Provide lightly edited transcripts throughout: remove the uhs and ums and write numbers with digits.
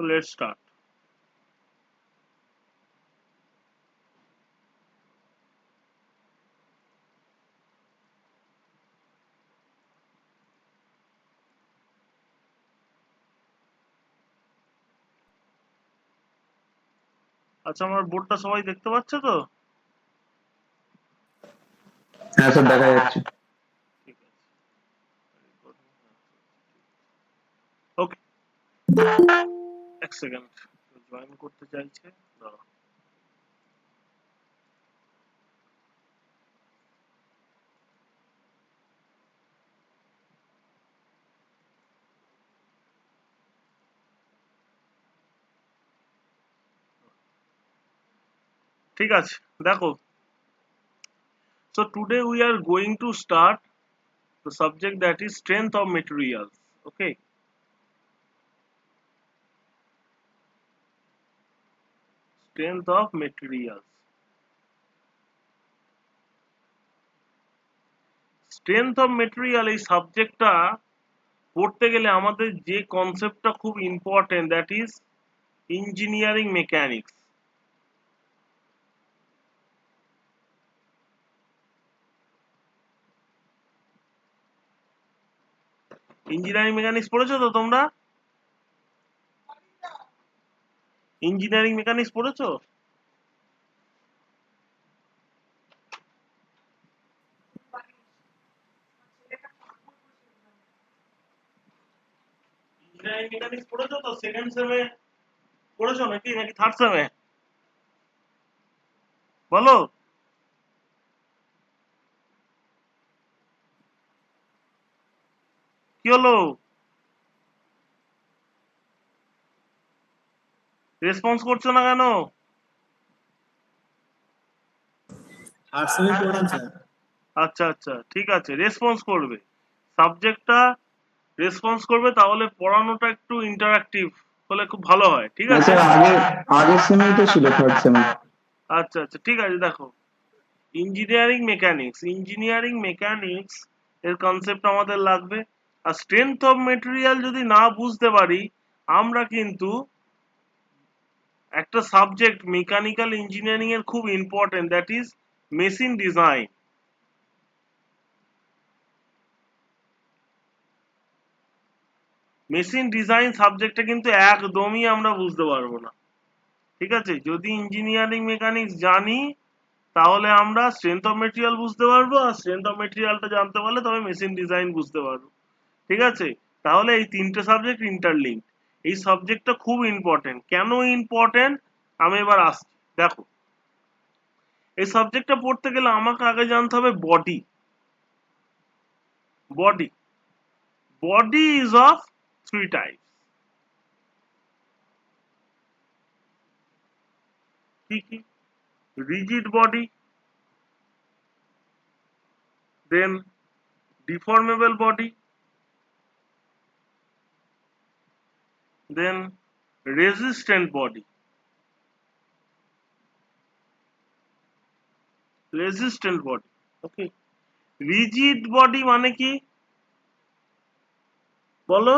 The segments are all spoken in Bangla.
So let's start. আচ্ছা, আমার বোর্ডটা সবাই দেখতে পাচ্ছে তো? হ্যাঁ স্যার, দেখা যাচ্ছে। ঠিক আছে, ওকে। এক সেকেন্ড, জয়েন করতে চাইছে, দাঁড়াও। ঠিক আছে, দেখো। So today we are going to start the subject that is strength of materials. Okay. Strength of materials. Strength of material এই সাবজেক্টটা পড়তে গেলে আমাদের যে কনসেপ্টটা খুব important, that is engineering mechanics. Engineering mechanics পড়েছো তো তোমরা? ইঞ্জিনিয়ারিং মেকানিক্স পড়েছো? ইঞ্জিনিয়ারিং মেকানিক্স পড়েছো তো? সেকেন্ড সেমে পড়েছো নাকি থার্ড সেমে? বলো। কি হলো? রেসপন্স করছো না কেন? আচ্ছা আচ্ছা, ঠিক আছে, রেসপন্স করবে। সাবজেক্টটা রেসপন্স করবে, তাহলে পড়ানোটা একটু ইন্টারঅ্যাক্টিভ হলে খুব ভালো হয়। ঠিক হ্যাঁ আছে? স্যার, আগের সেমেই তো ছিল, থার্ড সেমে। আচ্ছা আচ্ছা, ঠিক আছে। দেখো, ইঞ্জিনিয়ারিং মেকানিক্স এর কনসেপ্ট আমাদের লাগবে। আর স্ট্রেংথ অফ মেটেরিয়াল যদি না বুঝতে পারি, আমরা কিন্তু একটা সাবজেক্ট মেকানিক্যাল ইঞ্জিনিয়ারিং এর খুব important, that is machine design. Machine design সাবজেক্টটা কিন্তু একদমই আমরা বুঝতে পারবো না। ঠিক আছে? যদি ইঞ্জিনিয়ারিং মেকানিক্স জানি, তাহলে আমরা স্ট্রেংথ অফ মেটেরিয়াল বুঝতে পারবো, আর স্ট্রেংথ অফ মেটেরিয়ালটা জানতে পারলে তবে মেশিন ডিজাইন বুঝতে পারবো। ঠিক আছে? তাহলে এই তিনটে সাবজেক্ট ইন্টারলিঙ্ক। এই সাবজেক্টটা খুব ইম্পর্টেন্ট। কেন ইম্পর্টেন্ট আমি এবার আসছি। দেখো, এই সাবজেক্টটা পড়তে গেলে আমাকে আগে জানতে হবে body. Body body is of three types. কি কি? রিজিড বডি, দেন ডিফর্মেবল বডি, দেন রেজিস্ট্যান্ট বডি। রেজিস্ট্যান্ট বডি, ওকে। রিজিড বডি মানে কি বলো?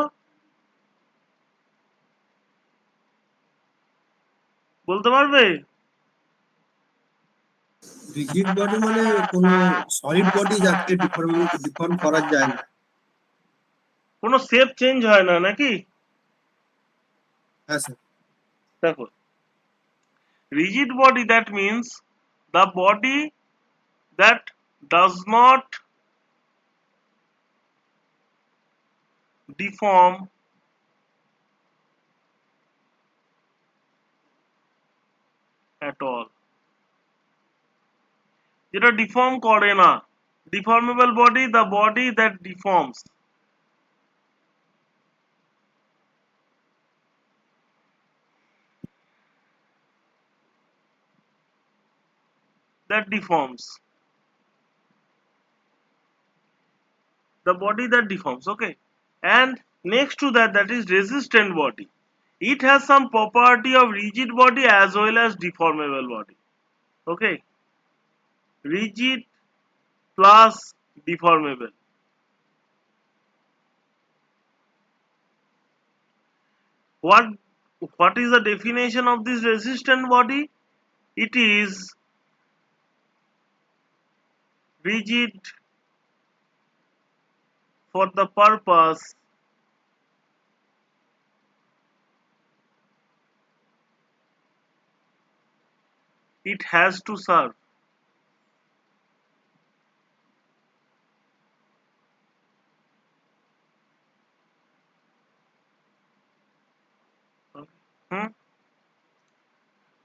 বলতে পারবে? রিজিড বডি মানে কোন সলিড বডি যাকে ডিফর্ম করা যায় না। কোনো শেপ চেঞ্জ হয় না নাকি? হ্যাঁ স্যার। দেখো, rigid body, that means the body that does not deform at all, যেটা ডিফর্ম করে না। ডিফর্মেবল body, the body that deforms. That deforms, the body that deforms, okay. And next to that, that is resistant body. It has some property of rigid body as well as deformable body, okay. Rigid plus deformable. What what is the definition of this resistant body? It is rigid for the purpose it has to serve. হুম,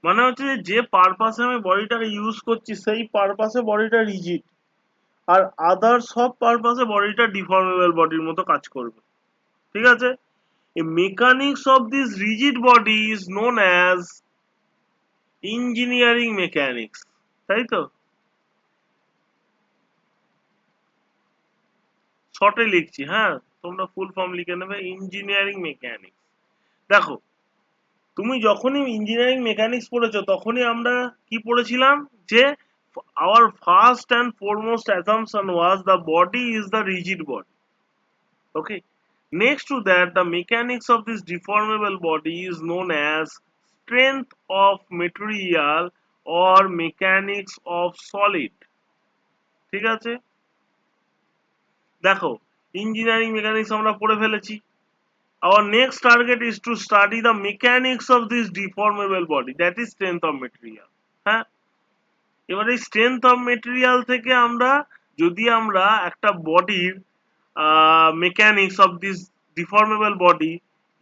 মানে হচ্ছে যে পারপাসে আমি বডিটাকে ইউজ করছি সেই পারপাসে বডিটা রিজিড, আর আদার সব পারপাসে বডিটা ডিফর্মেবল বডির মতো কাজ করবে। ঠিক আছে? A mechanics of this rigid body is known as engineering mechanics, তাই তো? শর্টে লিখছি, হ্যাঁ, তোমরা ফুল ফর্ম লিখে নেবে, ইঞ্জিনিয়ারিং মেকানিক্স। দেখো, তুমি যখনই ইঞ্জিনিয়ারিং মেকানিক্স পড়েছো তখনই আমরা কি পড়েছিলাম, যে our first and foremost assumption was the body is the rigid body. Okay. Next to that, the mechanics of this deformable body is known as strength of material or mechanics of solid. ঠিক আছে? দেখো, ইঞ্জিনিয়ারিং মেকানিক্স আমরা পড়ে ফেলেছি। Our next target is to study the mechanics of this deformable body, that is strength of material. হ্যাঁ, এবার এই স্ট্রেংথ অফ মেটেরিয়াল থেকে আমরা যদি আমরা একটা বডির মেকানিক্স অফ দিস ডিফর্মেবল বডি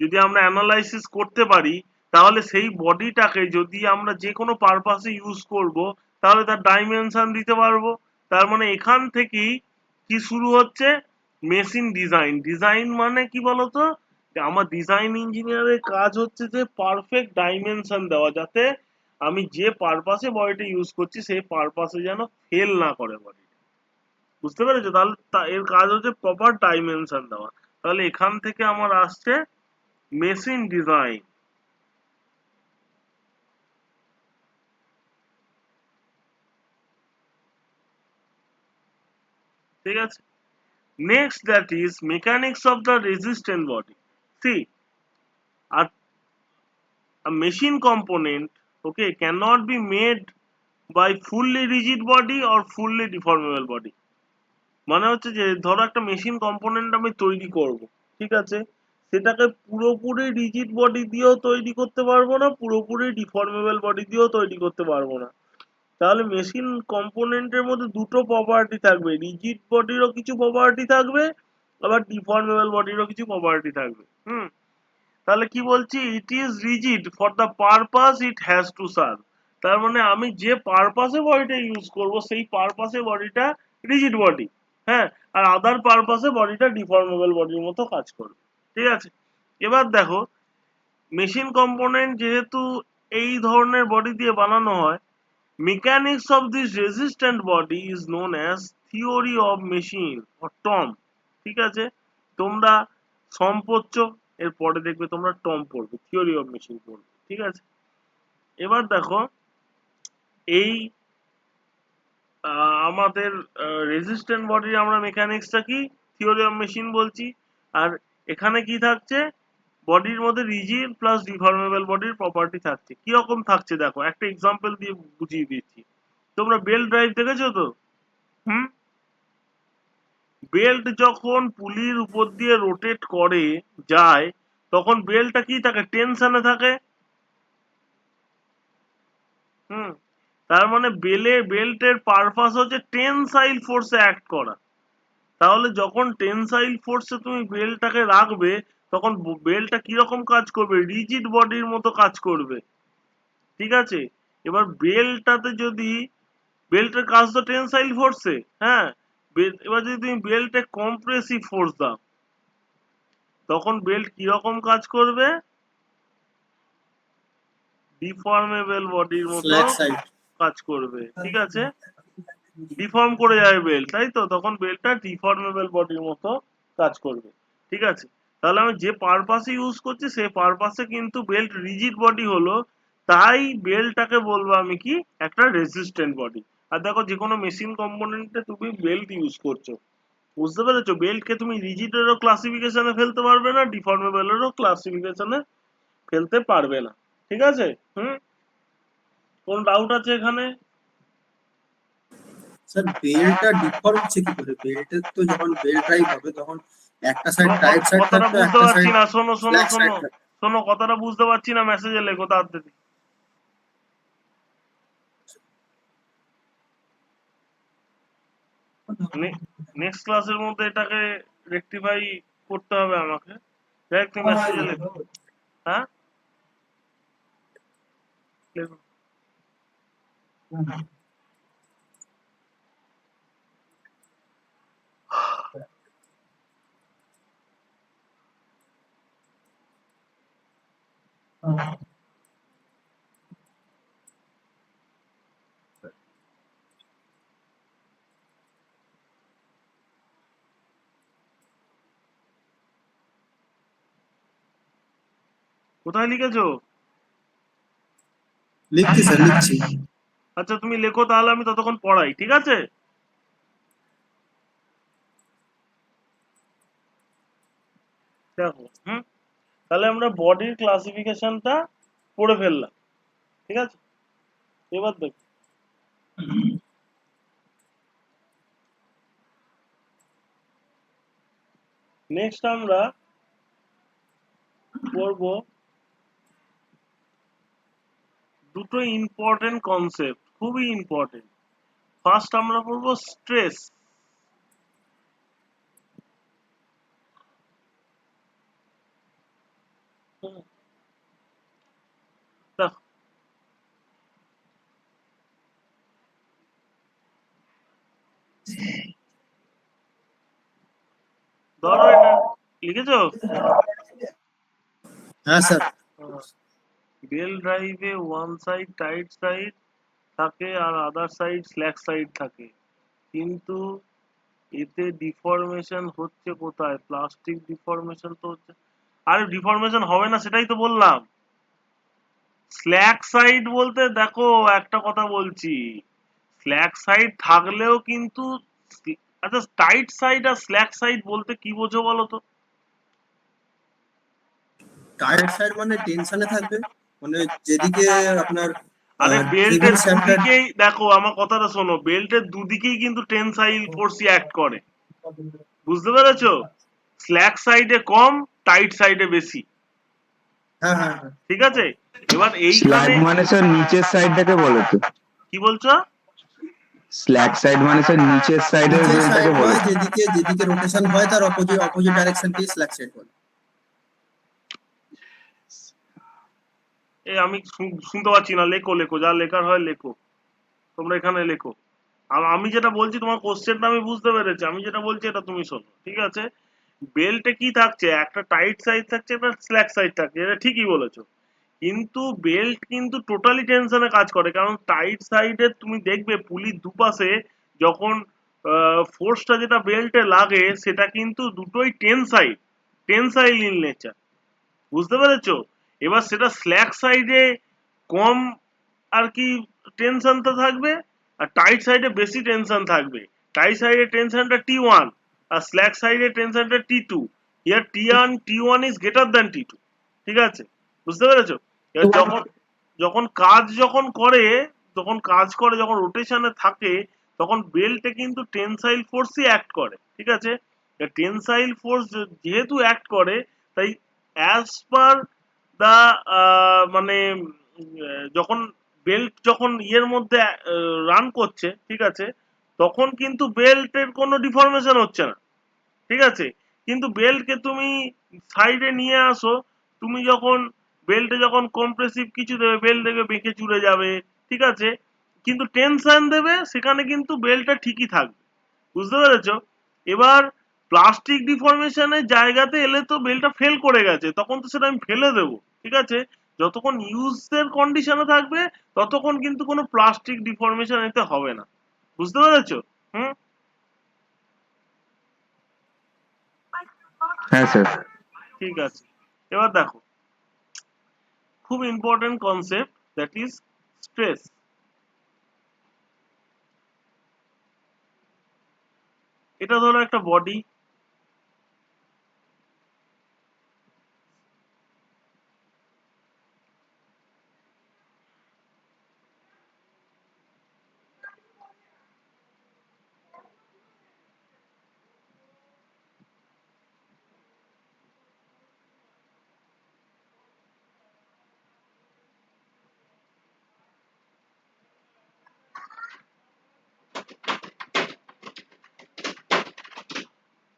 যদি আমরা অ্যানালাইসিস করতে পারি, তাহলে সেই বডিটাকে যদি আমরা যে কোনো পারপাসে ইউজ করব, তাহলে তার ডাইমেনশন দিতে পারবো। তার মানে এখান থেকেই কি শুরু হচ্ছে, মেশিন ডিজাইন। ডিজাইন মানে কি বলতো, আমার ডিজাইন ইঞ্জিনিয়ারের কাজ হচ্ছে যে পারফেক্ট ডাইমেনশন দেওয়া, যাতে আমি যে পারপাসে বডিটা ইউজ করছি সেই পারপাসে যেন ফেল না করে বডি। বুঝতে পেরেছো? তাহলে এর কাজ হচ্ছে প্রপার ডাইমেনশন দেওয়া। তাহলে এখান থেকে আমার আসছে মেশিন ডিজাইন। ঠিক আছে? Next that is mechanics of the resistant body. See, a machine component, okay, cannot be made by fully rigid body or fully deformable body. মানে হচ্ছে যে ধরো একটা মেশিন কম্পোনেন্ট আমি তৈরি করব, ঠিক আছে, সেটাকে পুরোপুরি রিজিড বডি দিয়েও তৈরি করতে পারবো না, পুরোপুরি ডিফর্মেবল বডি দিয়েও তৈরি করতে পারবো না। তাহলে মেশিন কম্পোনেন্টের মধ্যে দুটো প্রপার্টি থাকবে, রিজিড বডিরও কিছু প্রপার্টি থাকবে, আবার ডিফর্মেবল বডিরও কিছু প্রপার্টি থাকবে। তাহলে কি বলছি, it is rigid for the purpose it has to serve. তার মানে আমি যে পারপাসে বডিটা ইউজ করব সেই পারপাসে বডিটা রিজিড বডি, হ্যাঁ, আর আদার পারপাসে বডিটা ডিফর্মেবল বডির মতো কাজ করবে। ঠিক আছে? এবার দেখো, মেশিন কম্পোনেন্ট যেহেতু এই ধরনের বডি দিয়ে বানানো হয়, mechanics of this resistant body is known as theory of machine or Tom. ঠিক আছে? তোমরা সম পড়ছো, এরপরে দেখবে তোমরা টম পড়বে, থিওরি অফ মেশিন পড়বে। ঠিক আছে? এবার দেখো, এই আমাদের রেজিস্ট্যান্ট বডির আমরা মেকানিক্সটা কি, থিওরি অফ মেশিন বলছি। আর এখানে কি থাকছে, বডির মধ্যে রিজিড প্লাস ডিফর্মেবল বডির প্রপার্টি থাকছে। কি রকম থাকছে দেখো, একটা এক্সাম্পল দিয়ে বুঝিয়ে দিচ্ছি। তোমরা বেল্ট ড্রাইভ দেখেছো তো? হুম, বেল্ট যখন পুলির উপর দিয়ে রোটেট করে যায়, তখন বেল্টটা কি থাকে, টেনশনে থাকে। হুম, তার মানে বেল্টের পারপাস হচ্ছে টেনসাইল ফোর্সে অ্যাক্ট করা। তাহলে যখন টেনসাইল ফোর্সে তুমি বেল্টটাকে রাখবে, তখন বেল্টটা কিরকম কাজ করবে, রিজিড বডির মতো কাজ করবে। ঠিক আছে? এবার বেল্টটাতে যদি, বেল্টের কাজ তো টেনসাইল ফোর্সে, হ্যাঁ, এবার যদি তুমি বেল্টে কম্প্রেসিভ ফোর্স দাও, তখন বেল্ট কিরকম কাজ করবে, ডিফর্মেবল বডির মতো ফ্ল্যাট সাইড। কাজ করবে। ঠিক আছে? ডিফর্ম করে যাবে বেল্ট, তাই তো, তখন বেল্টটা ডিফর্মেবল বডির মতো কাজ করবে। ঠিক আছে? তাহলে আমি যে পারপাসে ইউজ করছি সেই পারপাসে কিন্তু বেল্ট রিজিড বডি হলো, তাই বেল্টটাকে বলবো আমি কি, একটা রেজিস্ট্যান্ট বডি। আর দেখো, যে কোনো মেশিন কম্পোনেন্টে তুমি বেল্ট ইউজ করছো, বুঝতে পেরেছো? বেল্টকে তুমি রিজিডেরও ক্লাসিফিকেশনে ফেলতে পারবে না, ডিফর্মেবলেরও ক্লাসিফিকেশনে ফেলতে পারবে না। ঠিক আছে? কোন ডাউট আছে এখানে? স্যার বেলটা ডিফর্ম হচ্ছে কি করে? বেল্টের তো যখন বেল ড্রাইভ হবে তখন একটা সাইড তোমার টাইট সাইড কথাটা থাকবে, বুঝতে একটা পারছি সাইড না, শোনো শোনো ফ্ল্যাট সাইড শোনো থাকবে। শোনো, কথাটা বুঝতে পারছি না, মেসেজে লেখো তাড়াতাড়ি। নেক্সট ক্লাসের মধ্যে এটাকে রেকটিফাই করতে হবে আমাকে। যাই হোক, তুমি মেসেজে লেখো। হ্যাঁ, লেখো। কোথায় লিখেছো? লিখছি স্যার, লিখছি। আচ্ছা, তুমি লেখো, তাহলে আমি ততক্ষণ পড়াই। ঠিক আছে? দেখো, তাহলে আমরা বডির ক্লাসিফিকেশনটা পড়ে ফেললাম। ঠিক আছে? এবার দেখো, নেক্সট আমরা পড়ব দুটো ইম্পর্টেন্ট কনসেপ্ট, খুবই ইম্পর্টেন্ট। ফার্স্ট আমরা পড়বো স্ট্রেস। দেখো, ধরো এটা লিখেছো? হ্যাঁ স্যার। বেল ড্রাইভে ওয়ান সাইড টাইট সাইড থাকে আর আদার সাইড স্ল্যাক সাইড থাকে, কিন্তু এতে ডিফরমেশন হচ্ছে কোথায়? প্লাস্টিক ডিফরমেশন তো হচ্ছে। আরে ডিফরমেশন হবে না, সেটাই তো বললাম। স্ল্যাক সাইড বলতে দেখো, একটা কথা বলছি, স্ল্যাক সাইড থাকলেও কিন্তু, আচ্ছা, টাইট সাইড আর স্ল্যাক সাইড বলতে কি বোঝো বলো তো? টাইট সাইড মানে টেনশনে থাকবে, মানে যেদিকে আপনার আরে কেবল বেল্টের শ্যাফটার। দুদিকেই দেখো, আমার কথাটা শোনো, বেল্টের দুদিকেই কিন্তু টেনসাইল ফোর্সই অ্যাক্ট করে। বুঝতে পেরেছো? স্ল্যাক সাইডে কম, টাইট সাইডে বেশি। হ্যাঁ হ্যাঁ হ্যাঁ। ঠিক আছে? এবার স্ল্যাগ এইখানে মানে স্যার নিচের সাইডটাকে বলে তো। কি বলছো? স্ল্যাগ সাইড মানে স্যার নিচের সাইডের নিচের বেলটাকে সাইড বলে নয়, তো। যেদিকে যেদিকে রোটেশন হয় তার অপোজিট অপোজিট ডাইরেকশনকেই স্ল্যাক সাইড বলে। এই আমি শুনতে পাচ্ছি না, লেখো লেখো, যা লেখার হয় লেখো, তোমরা এখানে লেখো। আমি যেটা বলছি, তোমার কোশ্চেনটা আমি বুঝতে পেরেছি, আমি যেটা বলছি এটা তুমি শোনো। ঠিক আছে? বেল্টে কি থাকছে? একটা টাইট সাইড থাকছে, একটা স্ল্যাক সাইড থাকছে, এটা ঠিকই বলেছো। কিন্তু বেল্ট কিন্তু টোটালি টেনশনে কাজ করে, কারণ টাইট সাইডে তুমি দেখবে পুলির দুপাশে যখন ফোর্সটা যেটা বেল্টে লাগে সেটা কিন্তু দুটোই টেনসাইল ইন নেচার। বুঝতে পেরেছো? এবার সেটা স্ল্যাক সাইডে কম আর কি টেনশনটা থাকবে, আর টাইট সাইডে বেশি টেনশন থাকবে। টাইট সাইডে টেনশনটা T1 আর স্ল্যাক সাইডে টেনশনটা T2। Here T1 is greater than T2। ঠিক আছে? বুঝতে পেরেছো? এবার যখন যখন কাজ যখন করে যখন রোটেশনে থাকে, তখন বেল্টে কিন্তু টেনসাইল ফোর্সই অ্যাক্ট করে। ঠিক আছে? টেনসাইল ফোর্স যেহেতু অ্যাক্ট করে, তাই অ্যাজ পার দা মানে যখন বেল্ট যখন ইয়ের মধ্যে রান করছে, ঠিক আছে, তখন কিন্তু বেল্টের কোনো ডিফরমেশন হচ্ছে না। ঠিক আছে? কিন্তু বেল্টকে তুমি সাইডে নিয়ে আসো, তুমি যখন বেল্টে যখন কম্প্রেসিভ কিছু দেবে, বেল্ট দেখবে বেঁকে চুরে যাবে। ঠিক আছে? কিন্তু টেনশন দেবে, সেখানে কিন্তু বেল্টটা ঠিকই থাকবে। বুঝতে পেরেছো? এবার প্লাস্টিক ডিফরমেশনের জায়গাতে এলে তো বেলটা ফেল করে গেছে, তখন তো সেটা আমি ফেলে দেবো। ঠিক আছে? যতক্ষণ ইউজের কন্ডিশনে থাকবে, ততক্ষণ কিন্তু কোনো প্লাস্টিক ডিফরমেশন এতে হবে না। বুঝতে পেরেছো? হুম। হ্যাঁ স্যার। ঠিক আছে, এবার দেখো, খুব important concept, that is stress. এটা ধরো একটা বডি,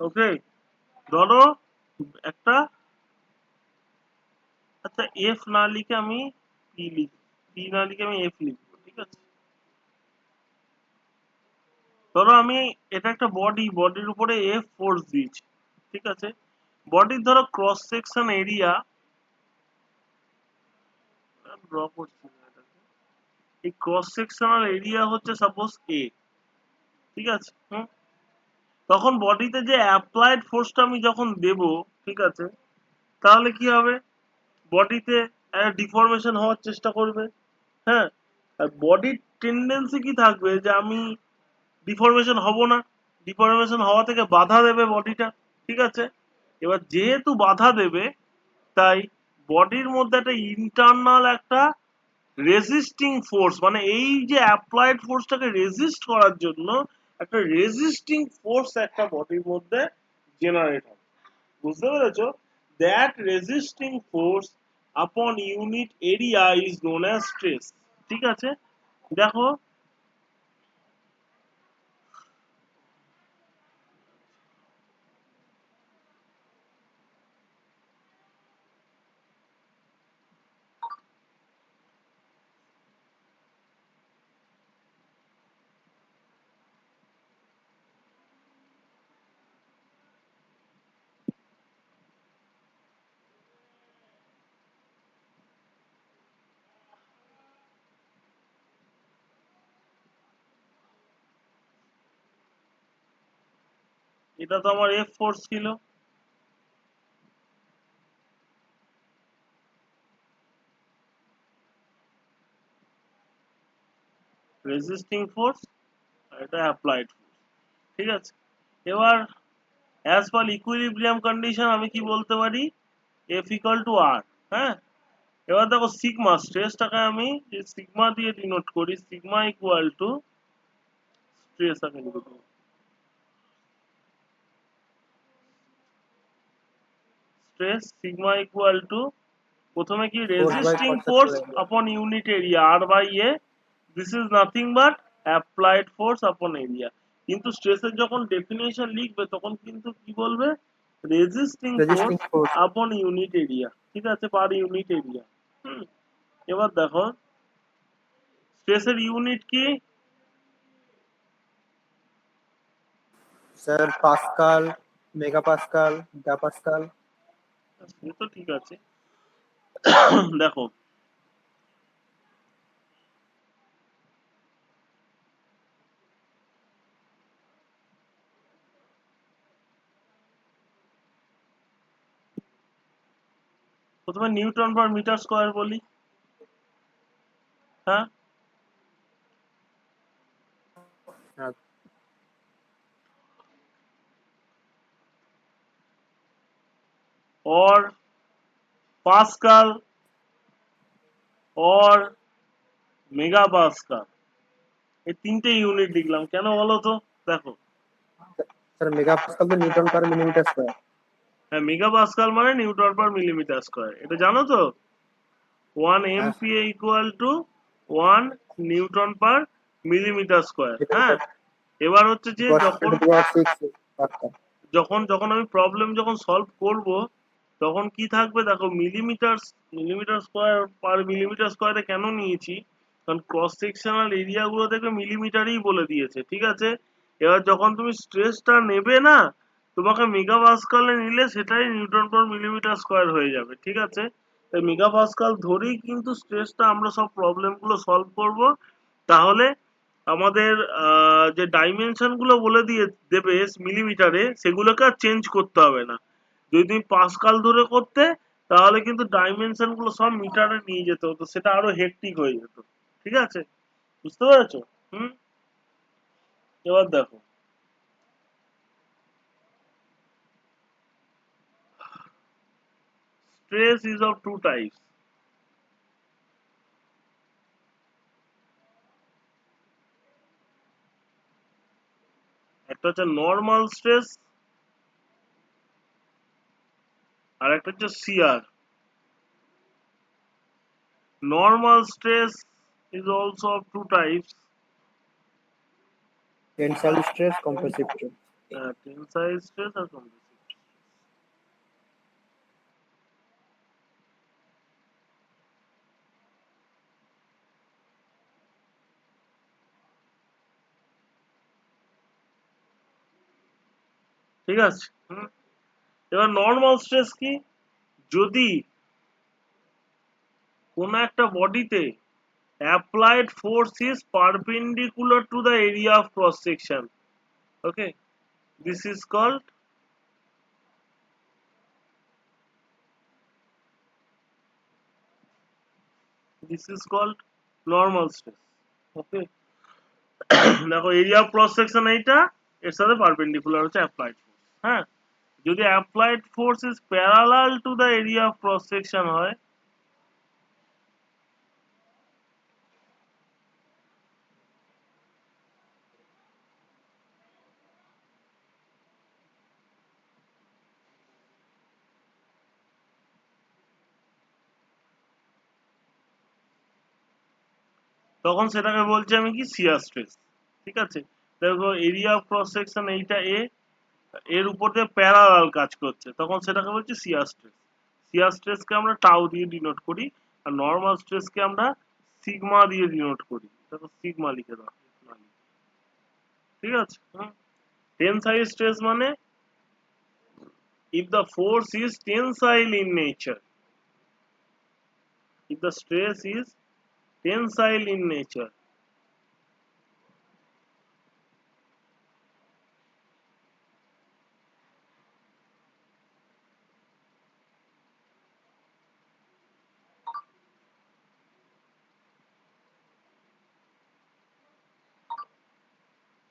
ওকে, ধরো একটা, আচ্ছা এফ না লিখে আমি পি লিখি, পি না লিখে আমি এফ লিখবো, ঠিক আছে। ধরো আমি এটা একটা বডি, বডির উপরে এফ ফোর্স দিয়েছি, ঠিক আছে। বডির ধরো ক্রস সেকশন এরিয়া ড্র করছি না এটাকে। এই ক্রস সেকশনাল এরিয়া হচ্ছে সাপোজ এ, ঠিক আছে। তখন বডিতে যে অ্যাপ্লাইড ফোর্সটা আমি যখন দেব, ঠিক আছে, তাহলে কি হবে, বডিতে ডিফরমেশন হওয়ার চেষ্টা করবে। হ্যাঁ, আর বডির টেন্ডেন্সি কি থাকবে যে আমি ডিফরমেশন হব না, ডিফরমেশন হওয়া থেকে বাধা দেবে বডিটা, ঠিক আছে। এবার যেহেতু বাধা দেবে, তাই বডির মধ্যে একটা ইন্টারনাল একটা রেজিস্টিং ফোর্স, মানে এই যে অ্যাপ্লাইড ফোর্সটাকে রেজিস্ট করার জন্য একটা রেজিস্টিং ফোর্স একটা বডির মধ্যে জেনারেট হবে, বুঝতে পেরেছো? দ্যাট রেজিস্টিং ফোর্স আপন unit area is known as stress, ঠিক আছে। দেখো এটা তো আমার এফ ফোর্স ছিল, রেজিস্টিং ফোর্স, আর এটা অ্যাপ্লাইড ফোর্স, ঠিক আছে। এবার অ্যাজ পার ইকুইলিব্রিয়াম কন্ডিশন আমি কি বলতে পারি, এফ ইকুয়াল টু আর। হ্যাঁ, এবার দেখো সিগমা, স্ট্রেসটাকে আমি সিগমা দিয়ে ডিনোট করি, সিগমা ইকুয়াল টু স্ট্রেস, আমি লিখে দেবো স্ট্রেস সিগমা ইকুয়াল টু, প্রথমে কি Force by resisting force conceptual area. Upon unit area R by A, this is nothing but applied force upon area. কিন্তু স্ট্রেসের যখন ডেফিনেশন লিখবে তখন কিন্তু কি বলবে, resisting force Resisting force. Upon unit area, ঠিক আছে, পার ইউনিট এরিয়া। এবার দেখো স্ট্রেসের ইউনিট কি, Sir, Pascal, Megapascal, Gigapascal. সে তো ঠিক আছে। দেখো প্রথমে নিউটন পার মিটার স্কয়ার বলি। হ্যাঁ, Uh, or Pascal or mega Pascal, এই তিনটে ইউনিট লিখলাম কেন বলো তো? দেখো, Sir, Megapascal to Newton per millimeter square. হ্যাঁ, মেগা পাস্কাল মানে নিউটন পার মিলিমিটার স্কয়ার, এটা জানো তো। 1 MPa equal to 1 Newton per millimetre square. হ্যাঁ, এবার হচ্ছে যে Equals যখন 10 to the power 6 Pascal. যখন যখন আমি প্রবলেম যখন সলভ করব, তখন কি থাকবে দেখো, millimetre, millimetre square per millimetre স্কয়ারে কেন নিয়েছি, কারণ ক্রস সেকশনাল এরিয়া গুলো দেখবে মিলিমিটারই বলে দিয়েছে, ঠিক আছে। এবার যখন তুমি স্ট্রেসটা নেবে না, তোমাকে মেগা পাস্কালে নিলে সেটাই নিউটন পার মিলিমিটার স্কয়ার হয়ে যাবে, ঠিক আছে। তাই মেগা পাস্কাল ধরেই কিন্তু স্ট্রেসটা আমরা সব প্রবলেম গুলো সলভ করব। তাহলে আমাদের যে ডাইমেনশন গুলো বলে দিয়ে দেবে মিলিমিটারে, সেগুলোকে আর চেঞ্জ করতে হবে না। যদি তুমি পাস্কাল ধরে করতে, তাহলে কিন্তু ডাইমেনশন গুলো সব মিটারে নিয়ে যেতে হতো, সেটা আরো হেক্টিক হয়ে যেত, ঠিক আছে, বুঝতে পেরেছো? হুম, এবার দেখো stress is of two types. একটা হচ্ছে নর্মাল স্ট্রেস, আর একটা হচ্ছে shear. Normal stress is also of two types, Tensile stress, compressive stress. Tensile stress আর কম্প্রেসিভ স্ট্রেস। ঠিক আছে। এবার নর্মাল স্ট্রেস কি? যদি কোন একটা বডিতে applied force is perpendicular to the area of cross section, okay, this is called normal stress, okay. দেখো এরিয়া অফ ক্রস সেকশন এইটা, এর সাথে পারপেন্ডিকুলার হচ্ছে অ্যাপ্লাইড ফোর্স। হ্যাঁ, যদি applied force is parallel to the area of cross section হয়, তখন সেটাকে বলছি আমি কি শিয়ার স্ট্রেস। ঠিক আছে, দেখো এরিয়া অফ ক্রস সেকশন এইটা এ, এর উপর দিয়ে প্যারালাল কাজ করছে, তখন সেটাকে বলছি শিয়ার স্ট্রেস। শিয়ার স্ট্রেসকে আমরা টাউ দিয়ে ডিনোট করি, আর নর্মাল স্ট্রেসকে আমরা সিগমা দিয়ে ডিনোট করি। দেখো সিগমা লিখে দাও, ঠিক আছে। টেনসাইল স্ট্রেস মানে if the force is tensile in nature, if the stress is tensile in nature,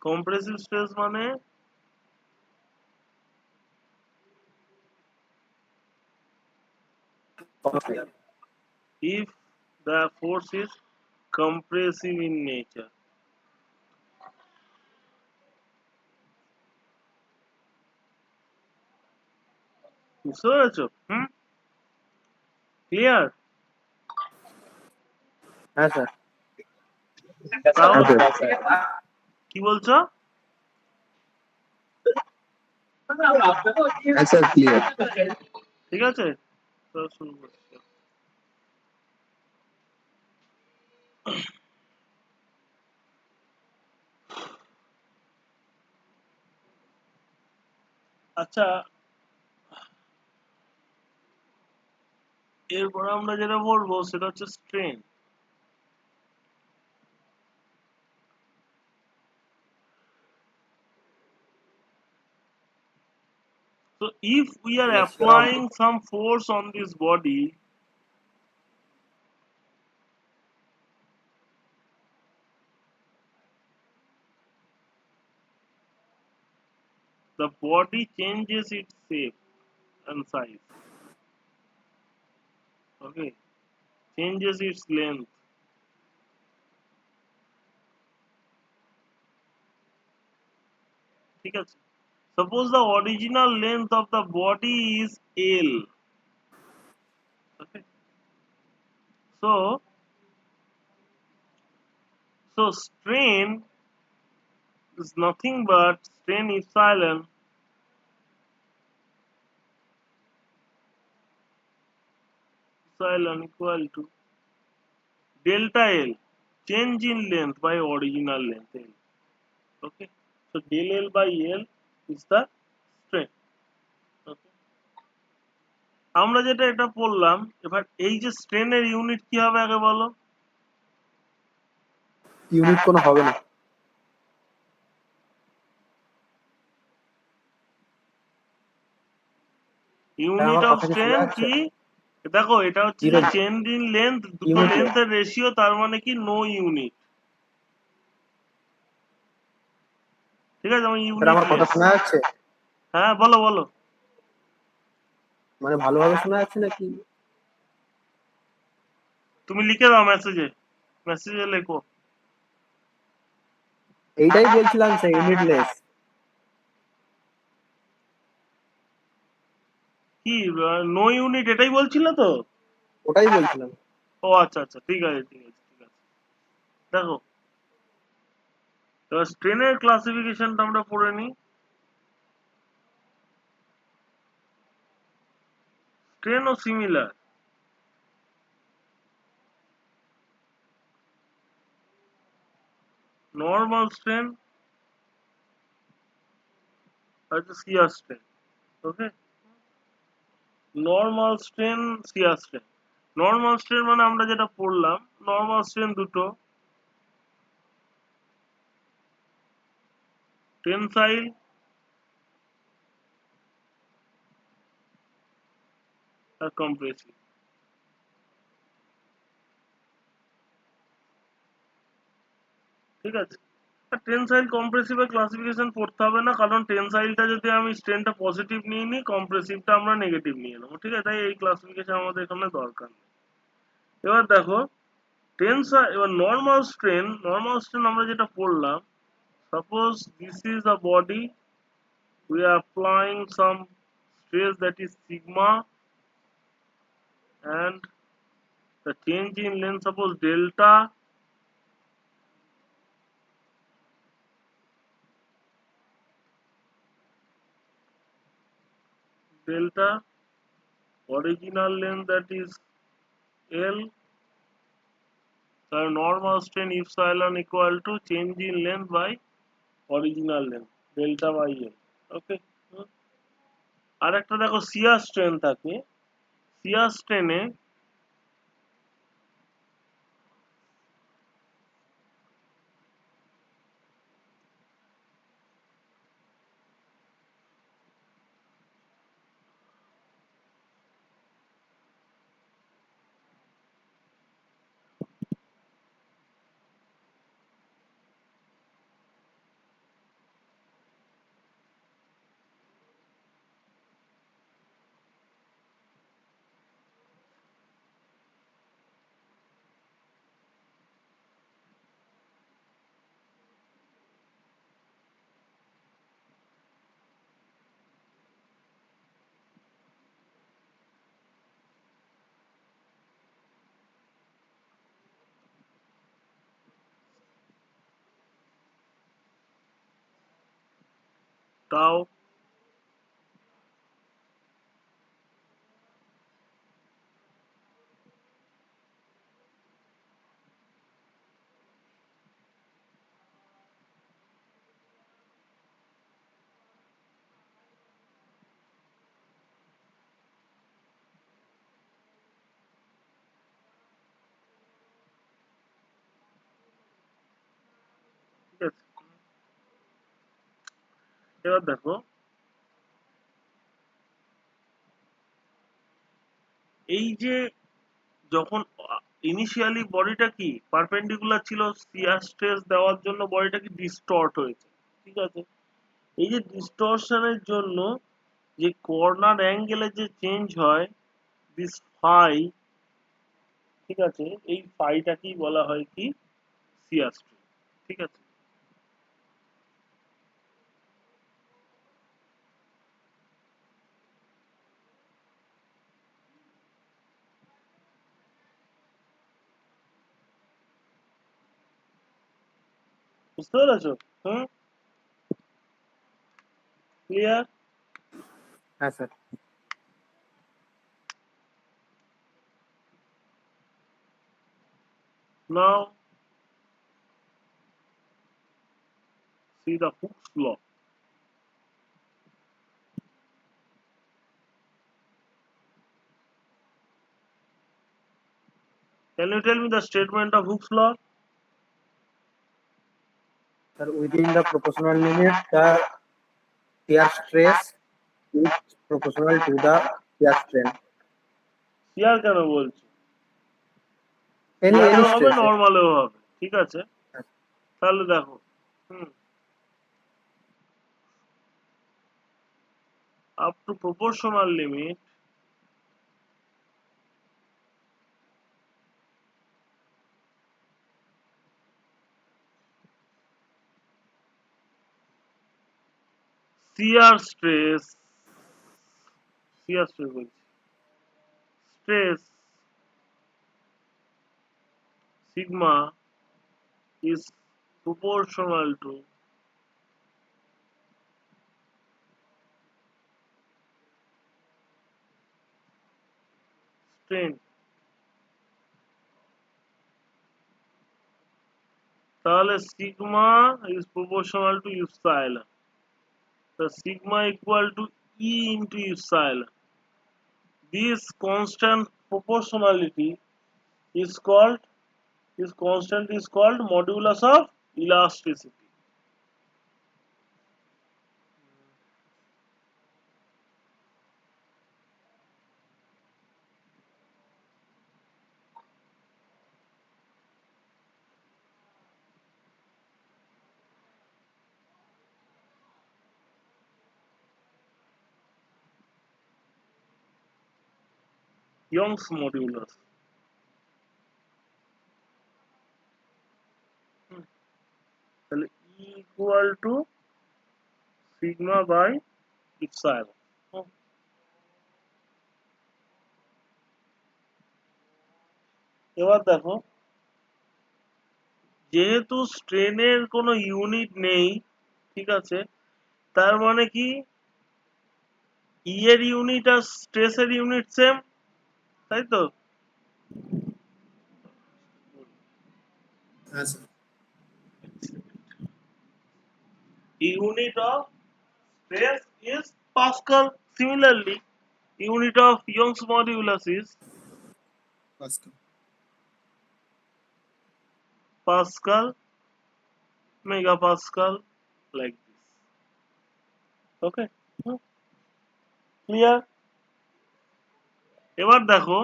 compressive stress মানে if the force is compressive in nature। বুঝতে পেরেছো? ক্লিয়ার? হ্যাঁ স্যার। তাহলে Okay. কি বলছো? Yes, sir, clear. ঠিক আছে, তো শুরু করছি। আচ্ছা, এরপর আমরা যেটা বলবো সেটা হচ্ছে strain. So if we are applying some force on this body, the body changes its shape and size, okay, changes its length, ঠিক আছে। Suppose the original length of the body is L, okay, so strain is nothing but strain epsilon equal to delta L, change in length by original length L, okay. So del L by L is the strain, okay. আমরা যেটা এটা পড়লাম, এবার এই যে স্ট্রেনের ইউনিট কি হবে আগে বলো? ইউনিট কোনো হবে না। ইউনিট আমার অফ কথা কি শোনা স্ট্রেন যাচ্ছে? কি? দেখো এটা হচ্ছে যে জিরো চেঞ্জ ইন লেন্থ, দুটো ইউনিট। লেন্থের রেশিও, তার মানে কি নো ইউনিট। ঠিক আছে, আমি স্যার ইউনিট আমার কথা লেস। শোনা যাচ্ছে? হ্যাঁ বলো বলো, মানে ভালোভাবে শোনা যাচ্ছে নাকি? তুমি লিখে দাও মেসেজে, মেসেজে লেখো। এইটাই বলছিলাম স্যার, ইউনিটলেস। কি নো ইউনিট এটাই বলছিলে তো? ওটাই বলছিলাম। ও আচ্ছা আচ্ছা, ঠিক আছে ঠিক আছে ঠিক আছে। দেখো, এবার স্ট্রেনের ক্লাসিফিকেশনটা আমরা পড়ে নিই। strain ও similar. Normal strain হচ্ছে shear strain. Okay? Normal strain, shear strain. Normal strain মানে আমরা যেটা পড়লাম, normal strain দুটো, টেনসাইল আর কম্প্রেসিভ। ঠিক আছে, টেনসাইল কম্প্রেসিভের ক্লাসিফিকেশন পড়তে হবে না, কারণ টেনসাইলটা যদি আমি স্ট্রেনটা পজিটিভ নিয়ে নিই, কম্প্রেসিভটা আমরা নেগেটিভ নিয়ে নেবো। ঠিক আছে, তাই এই ক্লাসিফিকেশন আমাদের এখানে দরকার নেই। এবার দেখো টেনসাইল, এবার নর্মাল স্ট্রেন আমরা যেটা পড়লাম, suppose this is a body, we are applying some stress that is sigma, and the change in length, suppose delta, original length that is L, so normal strain epsilon equal to change in length by original length delta by L. Okay, আর একটা দেখো শিয়ার স্ট্রেন থাকে, শিয়ার স্ট্রেনে তাও ঠিক আছে। এবার দেখো এই যে যখন ইনিশিয়ালি বডিটা কি পারপেন্ডিকুলার ছিল, শিয়ার স্ট্রেস দেওয়ার জন্য বডিটা কি ডিস্টর্ট হয়েছে। ঠিক আছে, এই যে ডিস্টরশনের জন্য যে কর্নার অ্যাঙ্গেলে যে চেঞ্জ হয়, দিস ফাই, ঠিক আছে, এই ফাইটাকেই বলা হয় কি শিয়ার স্ট্রেস। ঠিক আছে, বুঝতে পেরেছো? হুম, ক্লিয়ার? হ্যাঁ sir. Now see the Hooke's law. Can you tell me the statement of Hooke's law? Sir, within the proportional limit, the shear stress is proportional to the shear strain. শিয়ার কেন বলছি? Any শিয়ারেও হবে, stress. নর্মালেও হবে। ঠিক আছে, তাহলে দেখো, up to proportional limit, shear stress, বলছি, stress sigma is proportional to strain, তাহলে sigma is proportional to epsilon. The sigma equal to E into epsilon. This constant proportionality is called modulus of elasticity. Young's modulus. তাহলে E equal to sigma by epsilon. এবার দেখো, যেহেতু স্ট্রেনের কোনো ইউনিট নেই, ঠিক আছে, তার মানে কি ই এর ইউনিট আর স্ট্রেসের ইউনিট সেম, তাই তো? হ্যাঁ sir. Unit of stress is Pascal. Similarly, unit of Young's modulus is Pascal. Pascal, megapascal, like this. Okay? Clear? এবার দেখো,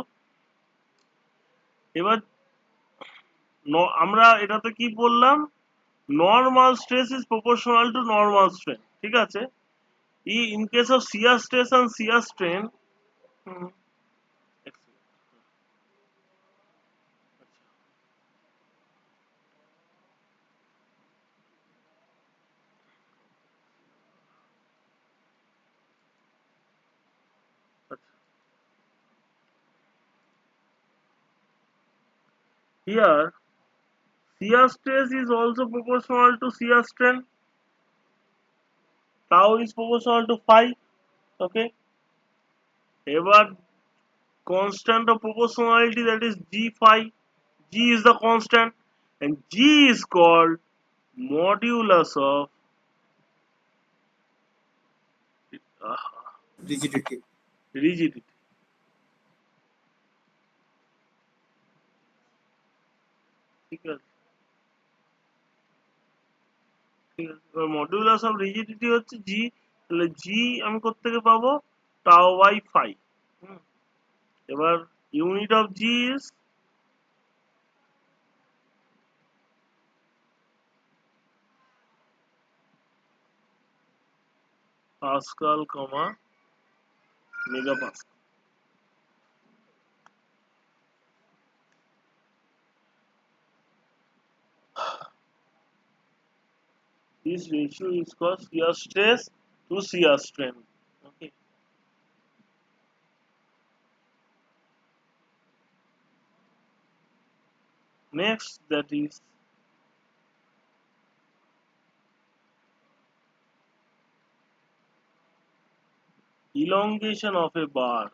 এবার আমরা এটাতে কি বললাম? Normal stress is proportional two normal strain, ঠিক আছে? In case of shear stress and shear strain, here shear stress is also proportional to shear strain. Tau is proportional to phi. Okay. এবার constant of proportionality, that is G phi. G is the constant and G is called modulus of rigidity. rigidity. ঠিক আছে, ঠিক আছে। এবার মডুলাস অফ রিজিডিটি হচ্ছে জি, তাহলে জি আমি কোত্থেকে পাবো? Tau by phi. এবার unit of G is pascal comma megapascal. This ratio is called shear stress to shear strain. Okay. Next, that is elongation of a bar.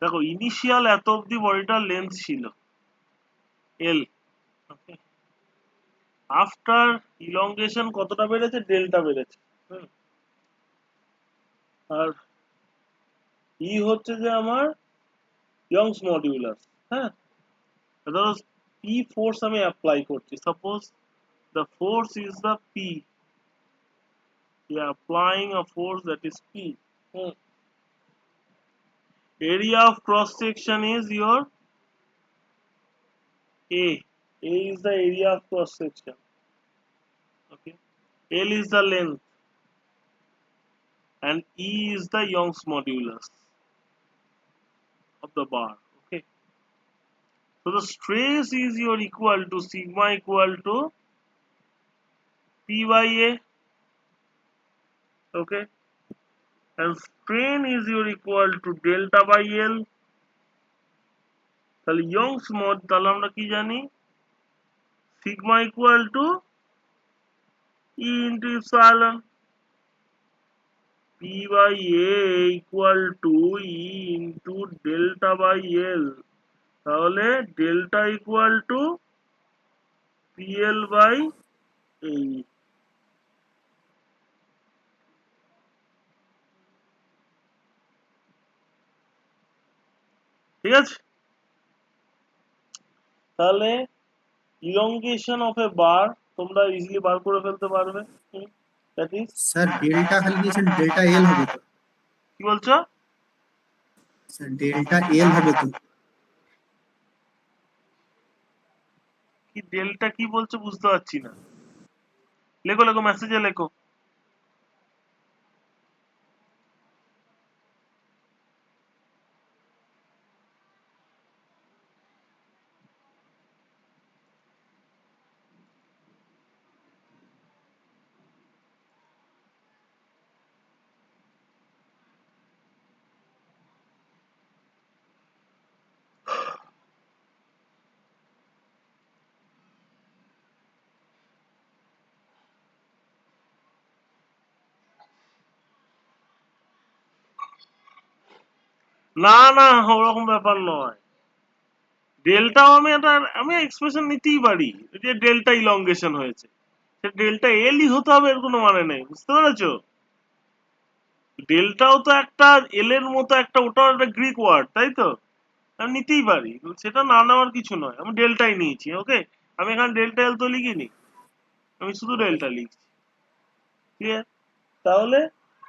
দেখো ইনিশিয়াল এত অব্দি বডিটার লেন্থ ছিল এল, ওকে, আফটার ইলংগেশন কতটা বেড়েছে, ডেল্টা বেড়েছে। হুম। আর ই হচ্ছে যে আমার ইয়ংস মডিউলাস। হ্যাঁ, ধরো পি ফোর্স আমি অ্যাপ্লাই করছি, suppose the force is the p, we are applying a force that is p. Hmm. Area of cross section is your a. A is the area of cross section, okay. L is the length and E is the Young's modulus of the bar, okay. So the stress is your equal to sigma equal to p by a, okay, and strain is your equal to delta by L. তাহলে ইয়ংস মড, তাহলে আমরা কি জানি, sigma equal to E into epsilon, P by A equal to E into delta by L. তাহলে delta equal to PL by AE. ঠিক আছে, তাহলে ইলংগেশন অফ এ বার তোমরা ইজিলি বার করে ফেলতে পারবে। দ্যাট ইজ, স্যার ডেল্টা খালি দিয়েছেন, ডেল্টা এল হবে তো? কি বলছো? স্যার ডেল্টা এল হবে তো? কি ডেল্টা কি বলছো বুঝতে পারছি না, লেখো লেখো, মেসেজে লেখো। না না, ওরকম ব্যাপার নয়। ডেল্টাও আমি এক্সপ্রেশন নিতেই পারি যে ডেল্টা ইলংগেশন হয়েছে, সে ডেল্টা এলই হতে হবে এর কোনো মানে নেই, বুঝতে পেরেছো? ডেল্টাও তো একটা এল এর মতো একটা, ওটাও একটা গ্রিক ওয়ার্ড, তাই তো? আমি নিতেই পারি, সেটা না নেওয়ার কিছু নয়, আমি ডেল্টাই নিয়েছি, ওকে। আমি এখানে ডেল্টা এল তো লিখিনি, আমি শুধু ডেল্টা লিখছি, ঠিক আছে। তাহলে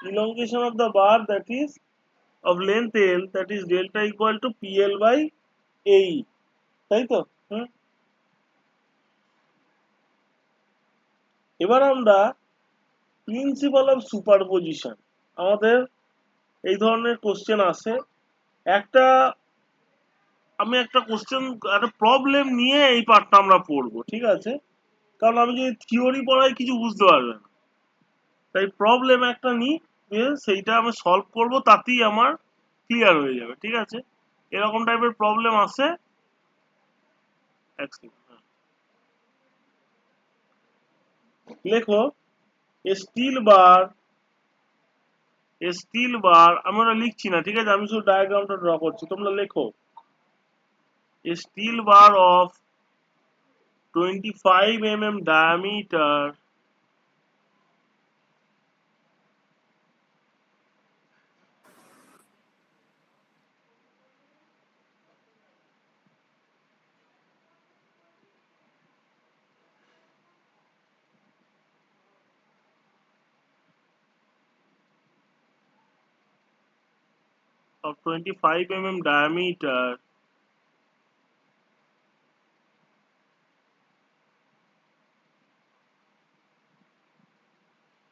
elongation of the bar that is of length L, that is delta equal to PL by AE, তাই তো? হুম। এবার আমরা প্রিন্সিপাল অফ সুপারপজিশন, আমাদের এই ধরনের কোশ্চেন আসে। একটা আমি একটা কোশ্চেন, একটা প্রবলেম নিয়ে এই পার্টটা আমরা পড়বো, ঠিক আছে? কারণ আমি যদি থিওরি পড়াই কিছু বুঝতে পারবে না, তাই প্রবলেম একটা নিই, সেইটা আমি সলভ করব, তাতেই আমার ক্লিয়ার হয়ে যাবে, ঠিক আছে? এরকম টাইপের প্রবলেম আসে। এক second, হ্যাঁ। লেখো স্টিল বার আমি ওটা লিখছি না, ঠিক আছে, আমি শুধু ডায়াগ্রামটা ড্র করছি, তোমরা লেখো still bar of 25 mm diameter of 25 mm diameter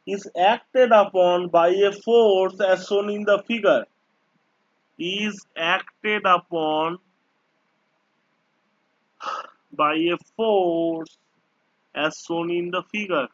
is acted upon by a force as shown in the figure, is acted upon by a force as shown in the figure.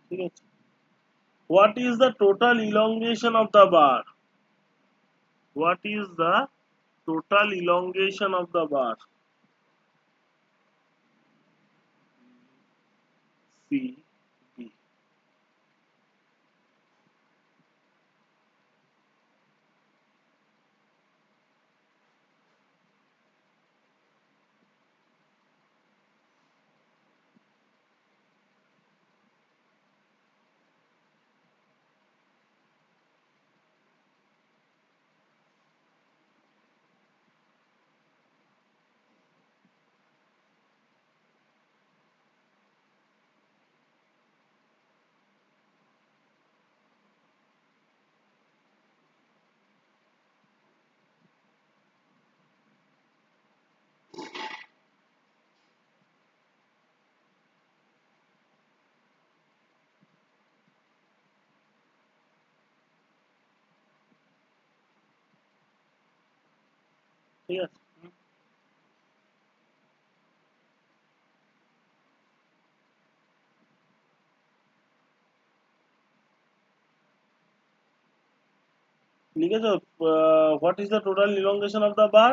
ঠিক আছে। What is the total elongation of the bar? What is the total elongation of the bar? C D. ঠিক আছে। লিখেছো? What is the total elongation of the bar?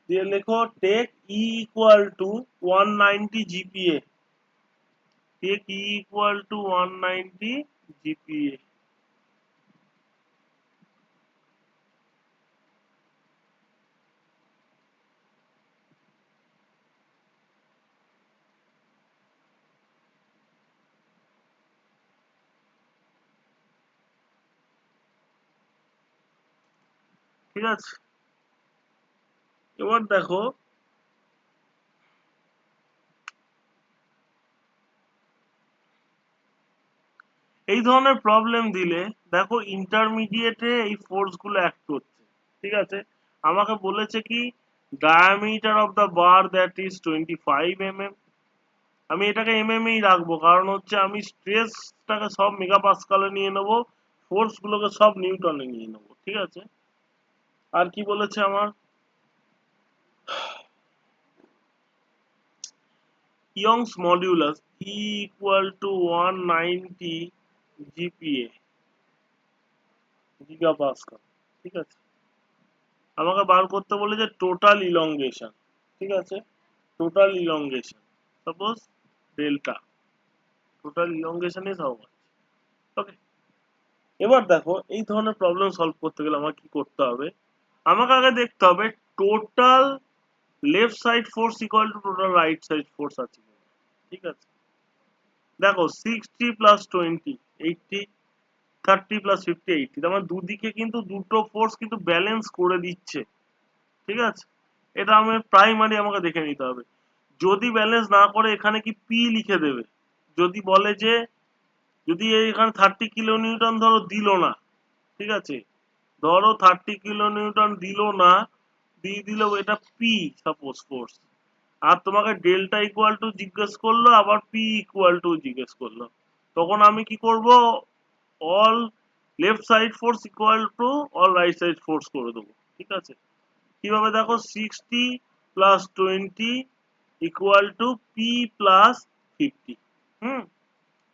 দিয়ে লেখো take E equal to 190 GPA. Take E equal to 190 GPA. ঠিক আছে। এবার দেখো, এই ধরনের প্রবলেম দিলে দেখো ইন্টারমিডিয়েটে এই ফোর্স গুলো অ্যাক্ট করছে। ঠিক আছে। আমাকে বলেছে কি diameter of the bar that is 25 mm। আমি এটাকে এমএমই রাখবো, কারণ হচ্ছে আমি স্ট্রেসটাকে সব মেগাপাস্কালে নিয়ে নেবো, ফোর্স গুলোকে সব নিউটনে নিয়ে নেবো। ঠিক আছে। আর কি বলেছে আমার? Young's modulus E equal to 190 GPA, gigapascal. ঠিক আছে। আমাকে বার করতে বলেছে টোটাল ইলংগেশন। ঠিক আছে। Total elongation, suppose delta. Total elongation is how much? Okay. এবার দেখো এই ধরনের প্রবলেম সলভ করতে গেলে আমার কি করতে হবে? আমাকে আগে দেখতে হবে total left side force equal to total right side force আছে কিনা। ঠিক আছে। দেখো 60 প্লাস 20 80, 30 প্লাস 50 80, তার মানে দুদিকে কিন্তু দুটো ফোর্স কিন্তু ব্যালেন্স করে দিচ্ছে। ঠিক আছে। এটা আমি প্রাইমারি আমাকে দেখে নিতে হবে। যদি ব্যালেন্স না করে এখানে কি পি লিখে দেবে। যদি বলে যে যদি এখানে 30 কিলো নিউটন ধরো দিল না, ঠিক আছে, ধরো 30 কিলো নিউটন দিল না, দিয়ে দিল এটা পি সাপোজ ফোর্স, আর তোমাকে ডেল্টা ইকুয়াল টু জিজ্ঞেস করলো, আবার পি ইকুয়াল টু জিজ্ঞেস করলো, তখন আমি কি করব? All left side force equal to all right side force করে দেবো। ঠিক আছে। কিভাবে দেখো 60 plus 20 equal to P plus 50। হুম।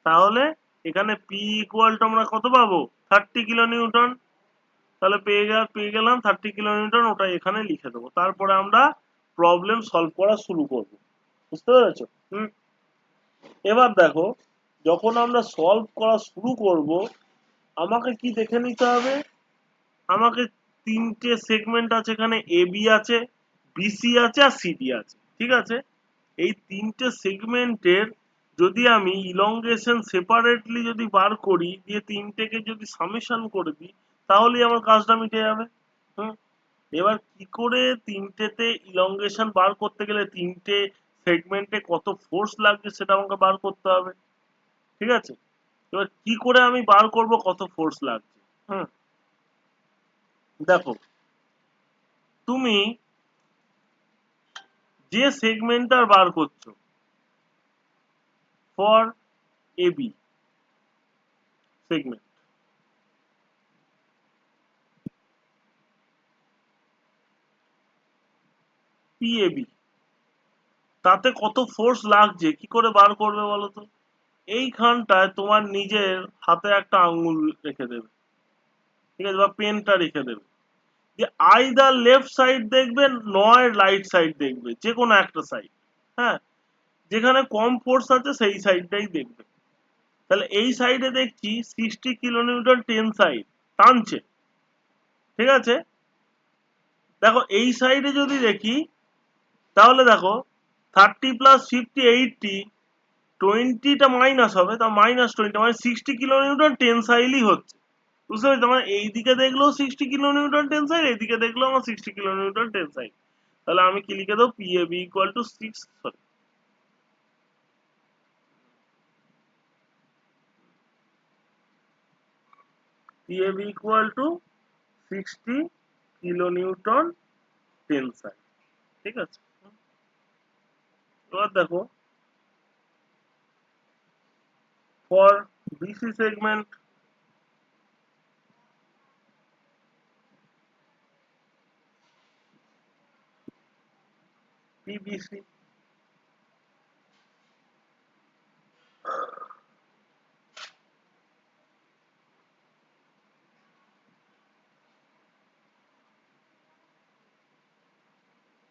তাহলে এখানে পি ইকুয়াল টু আমরা কত পাবো? 30 কিলো নিউটন। তাহলে পেয়ে গেলাম 30 কিলো নিউটন, ওটা এখানে লিখে দেবো। তারপরে আমরা প্রবলেম সলভ করা শুরু করব। বুঝতে পেরেছো? হুম। এবার দেখো, যখন আমরা সলভ করা শুরু করব আমাকে কি দেখে নিতে হবে? আমাকে তিনটে সেগমেন্ট আছে, এখানে এ বি আছে, বিসি আছে, আর সিডি আছে। ঠিক আছে। এই তিনটে সেগমেন্টের যদি আমি ইলংগেশন সেপারেটলি যদি বার করি, দিয়ে তিনটেকে যদি সামেশন করে দিই, তাহলেই আমার কাজটা মিটে যাবে। হুম। এবার কি করে তিনটেতে ইলংগেশন বার করতে গেলে তিনটে সেগমেন্টে কত ফোর্স লাগবে সেটা আমাকে বার করতে হবে। ঠিক আছে। এবার কি করে আমি বার করব কত ফোর্স লাগছে? হুম। দেখো, তুমি যে সেগমেন্টটা বার করছো ফর এবি সেগমেন্ট, পিএবি, তাতে কত ফোর্স লাগছে কি করে বার করবে বলো তো? এইখানটায় তোমার নিজের হাতে একটা আঙ্গুল রেখে দেবে, ঠিক আছে, বা পেনটা রেখে দেবে, যে আইদার লেফট সাইড দেখবে নয় রাইট সাইড দেখবে, যে কোনো একটা সাইড, হ্যাঁ, যেখানে কম ফোর্স আছে সেই সাইডটাই দেখবে। তাহলে এই সাইডে দেখছি 60 কিলোনিউটন টেনসাইল টানছে, ঠিক আছে। দেখো এই সাইডে যদি দেখি তাহলে দেখো 30 প্লাস 50 80, 20টা মাইনাস হবে, তা -20 মানে 60 কিলোনিউটন টেনসাইলই হচ্ছে, বুঝতে পারছো? মানে এইদিকে দেখলেও 60 কিলোনিউটন টেনসাইল, এইদিকে দেখলেও আমার 60 কিলোনিউটন টেনসাইল। তাহলে আমি কি লিখে দেবো, PAB equal to 6, sorry, PAB equal to 60 kilonewton tensile, ঠিক আছে। এবার দেখো for BC segment, PBC,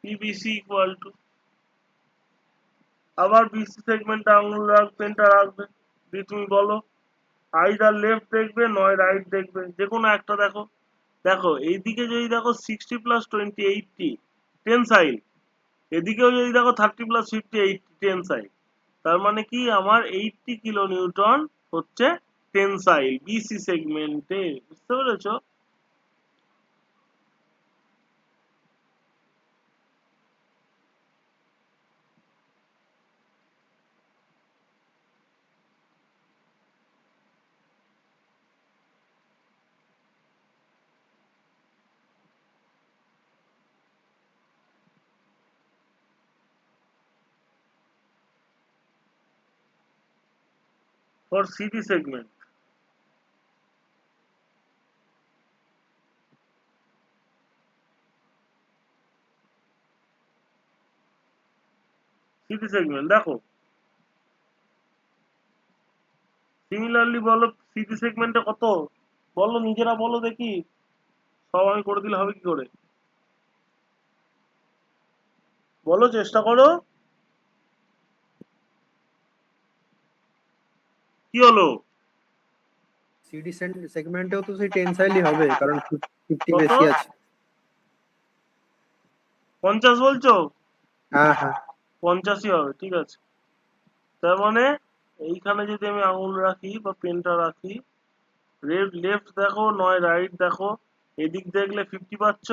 PBC equal to, আবার বিসি সেগমেন্টে আঙুল রাখবে, পেনটা রাখবে, দিয়ে তুমি বলো আইদার লেফট দেখবে নয় রাইট দেখবে, যে কোনো একটা দেখো। দেখো এইদিকে যদি দেখো 60 প্লাস 20 80 টেনসাইল, এদিকেও যদি দেখো 30 প্লাস 50 80 টেনসাইল, তার মানে কি আমার 80 কিলো নিউটন হচ্ছে টেনসাইল বিসি সেগমেন্টে, বুঝতে পেরেছো? For city segment, city segment দেখো সিমিলারলি বলো সিটি সেগমেন্টে কত, বলো নিজেরা বলো দেখি, সব আমি করে দিলে হবে কি করে, বলো চেষ্টা করো, কি হলো, সিডি সেগমেন্টেও তো সেই টেনসাইলই হবে, কারণ 50 কত, বেশি আছে। 50 বলছো? হ্যাঁ হ্যাঁ, 50ই হবে, ঠিক আছে। তার মানে এইখানে যদি আমি আঙুল রাখি বা পেনটা রাখি, লেফট দেখো নয় রাইট দেখো, এদিক দেখলে 50 পাচ্ছ,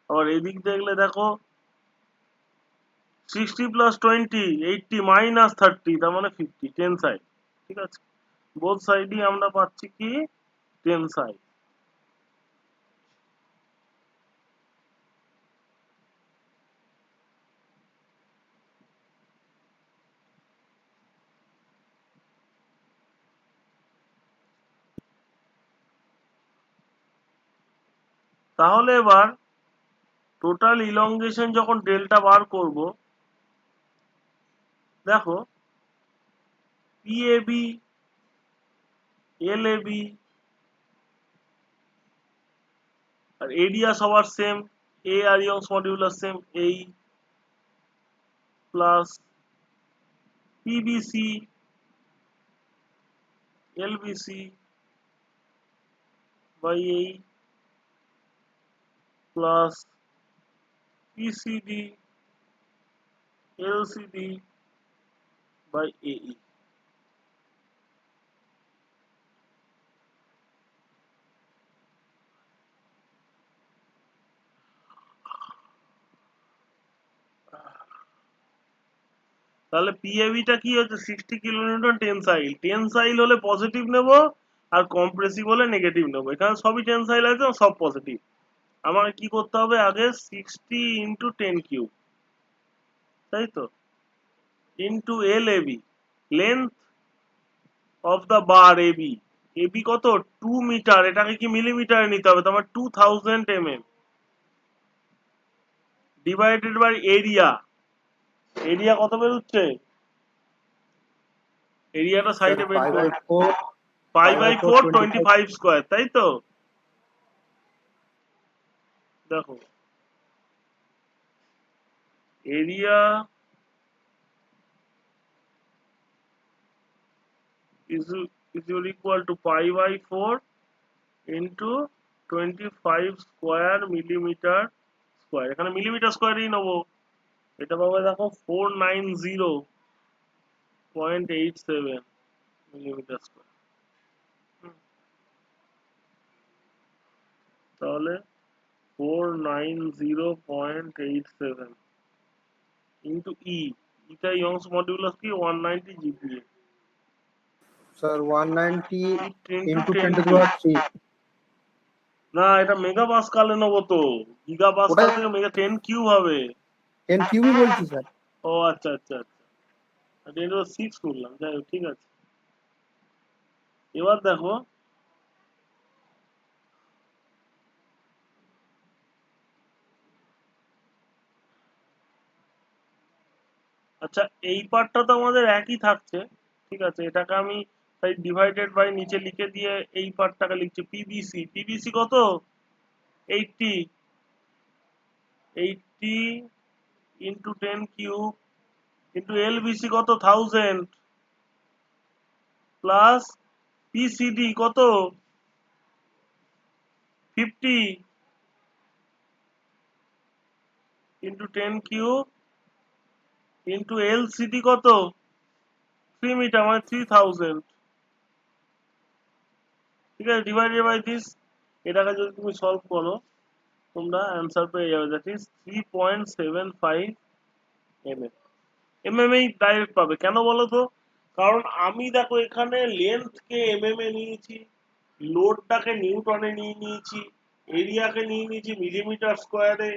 আবার এদিক দেখলে দেখো 60 প্লাস 20 80 মাইনাস 30, তার মানে 50 টেনসাইল, ঠিক আছে। বোথ সাইডই আমরা পাচ্ছি কি টেনসাইল। তাহলে এবার টোটাল ইলংগেশন যখন ডেল্টা বার করব, দেখো পিএবি এলএবি আর এরিয়া সবার সেম, এ আর ইয়ংস মডিউলাস সেম, এই প্লাস পিবিসি এলবিসি বাই এই প্লাস পিসিডি এলসিডি বাই এই। তাহলে পিএবিটা কি হচ্ছে 60 কিলোনিউটন টেনসাইল, টেনসাইল হলে পজিটিভ নেব আর কম্প্রেসিভ হলে নেগেটিভ নেব, এখানে সবই টেনসাইল আছে সব পজিটিভ। আমার কি করতে হবে আগে 60 ইন্টু 10 কিউব, তাই তো, into L AB, length of the bar AB, AB কত 2 মিটার, এটাকে কি মিলিমিটারে নিতে হবে, তোমার 2000 mm divided by area, area কত বেরোচ্ছে এরিয়াটা Sir, সাইডে বের 5 করো। by 4, 5 বাই 4 25 25 স্কোয়ার, তাই তো? দেখো area is equal to pi by 4 into 25 square millimetre square. এখানে মিলিমিটার স্কোয়ারই নেবো। এটা পাবে দেখো 490.87 মিলিমিটার স্কোয়ার। তাহলে 490.87 ইন্টু ইটা ইয়ংস মডুলাস কি 190 GPA sir, 190 into into 10 10 to the cube. power 3. না, এটা মেগা পাস্কালে নেবো তো, গিগা পাস্কাল ওটা থেকে মেগা 10 কিউব হবে। 10 কিউবই বলছি স্যার। ও আচ্ছা আচ্ছা আচ্ছা, 10 to 6 করলাম, যাই হোক, ঠিক আছে। এবার দেখো আচ্ছা, এই পার্টটা তো আমাদের একই থাকছে, ঠিক আছে। এটাকে আমি তাই ডিভাইডেড বাই নিচে লিখে দিয়ে এই পার্টটাকে লিখছি পিবিসি। পিবিসি কত? 80 80 ইন্টু 10 কিউব ইন্টু এলবিসি কত 1000 প্লাস পিসিডি কত 50 ইন্টু 10 কিউব ইন্টু এলসিডি কত 3 মিটার মানে 3000, ঠিক আছে, ডিভাইডেড বাই দিস। এটাকে যদি তুমি সলভ করো তোমরা অ্যান্সার পেয়ে যাবে, দ্যাট ইজ 3.75 এমএম এই ডাইরেক্ট পাবে। কেন বলো তো? কারণ আমি দেখো এখানে লেন্থকে এমএম এ নিয়েছি, লোডটাকে নিউটনে নিয়ে নিয়েছি, এরিয়াকে নিয়ে নিয়েছি মিলিমিটার স্কোয়ারে,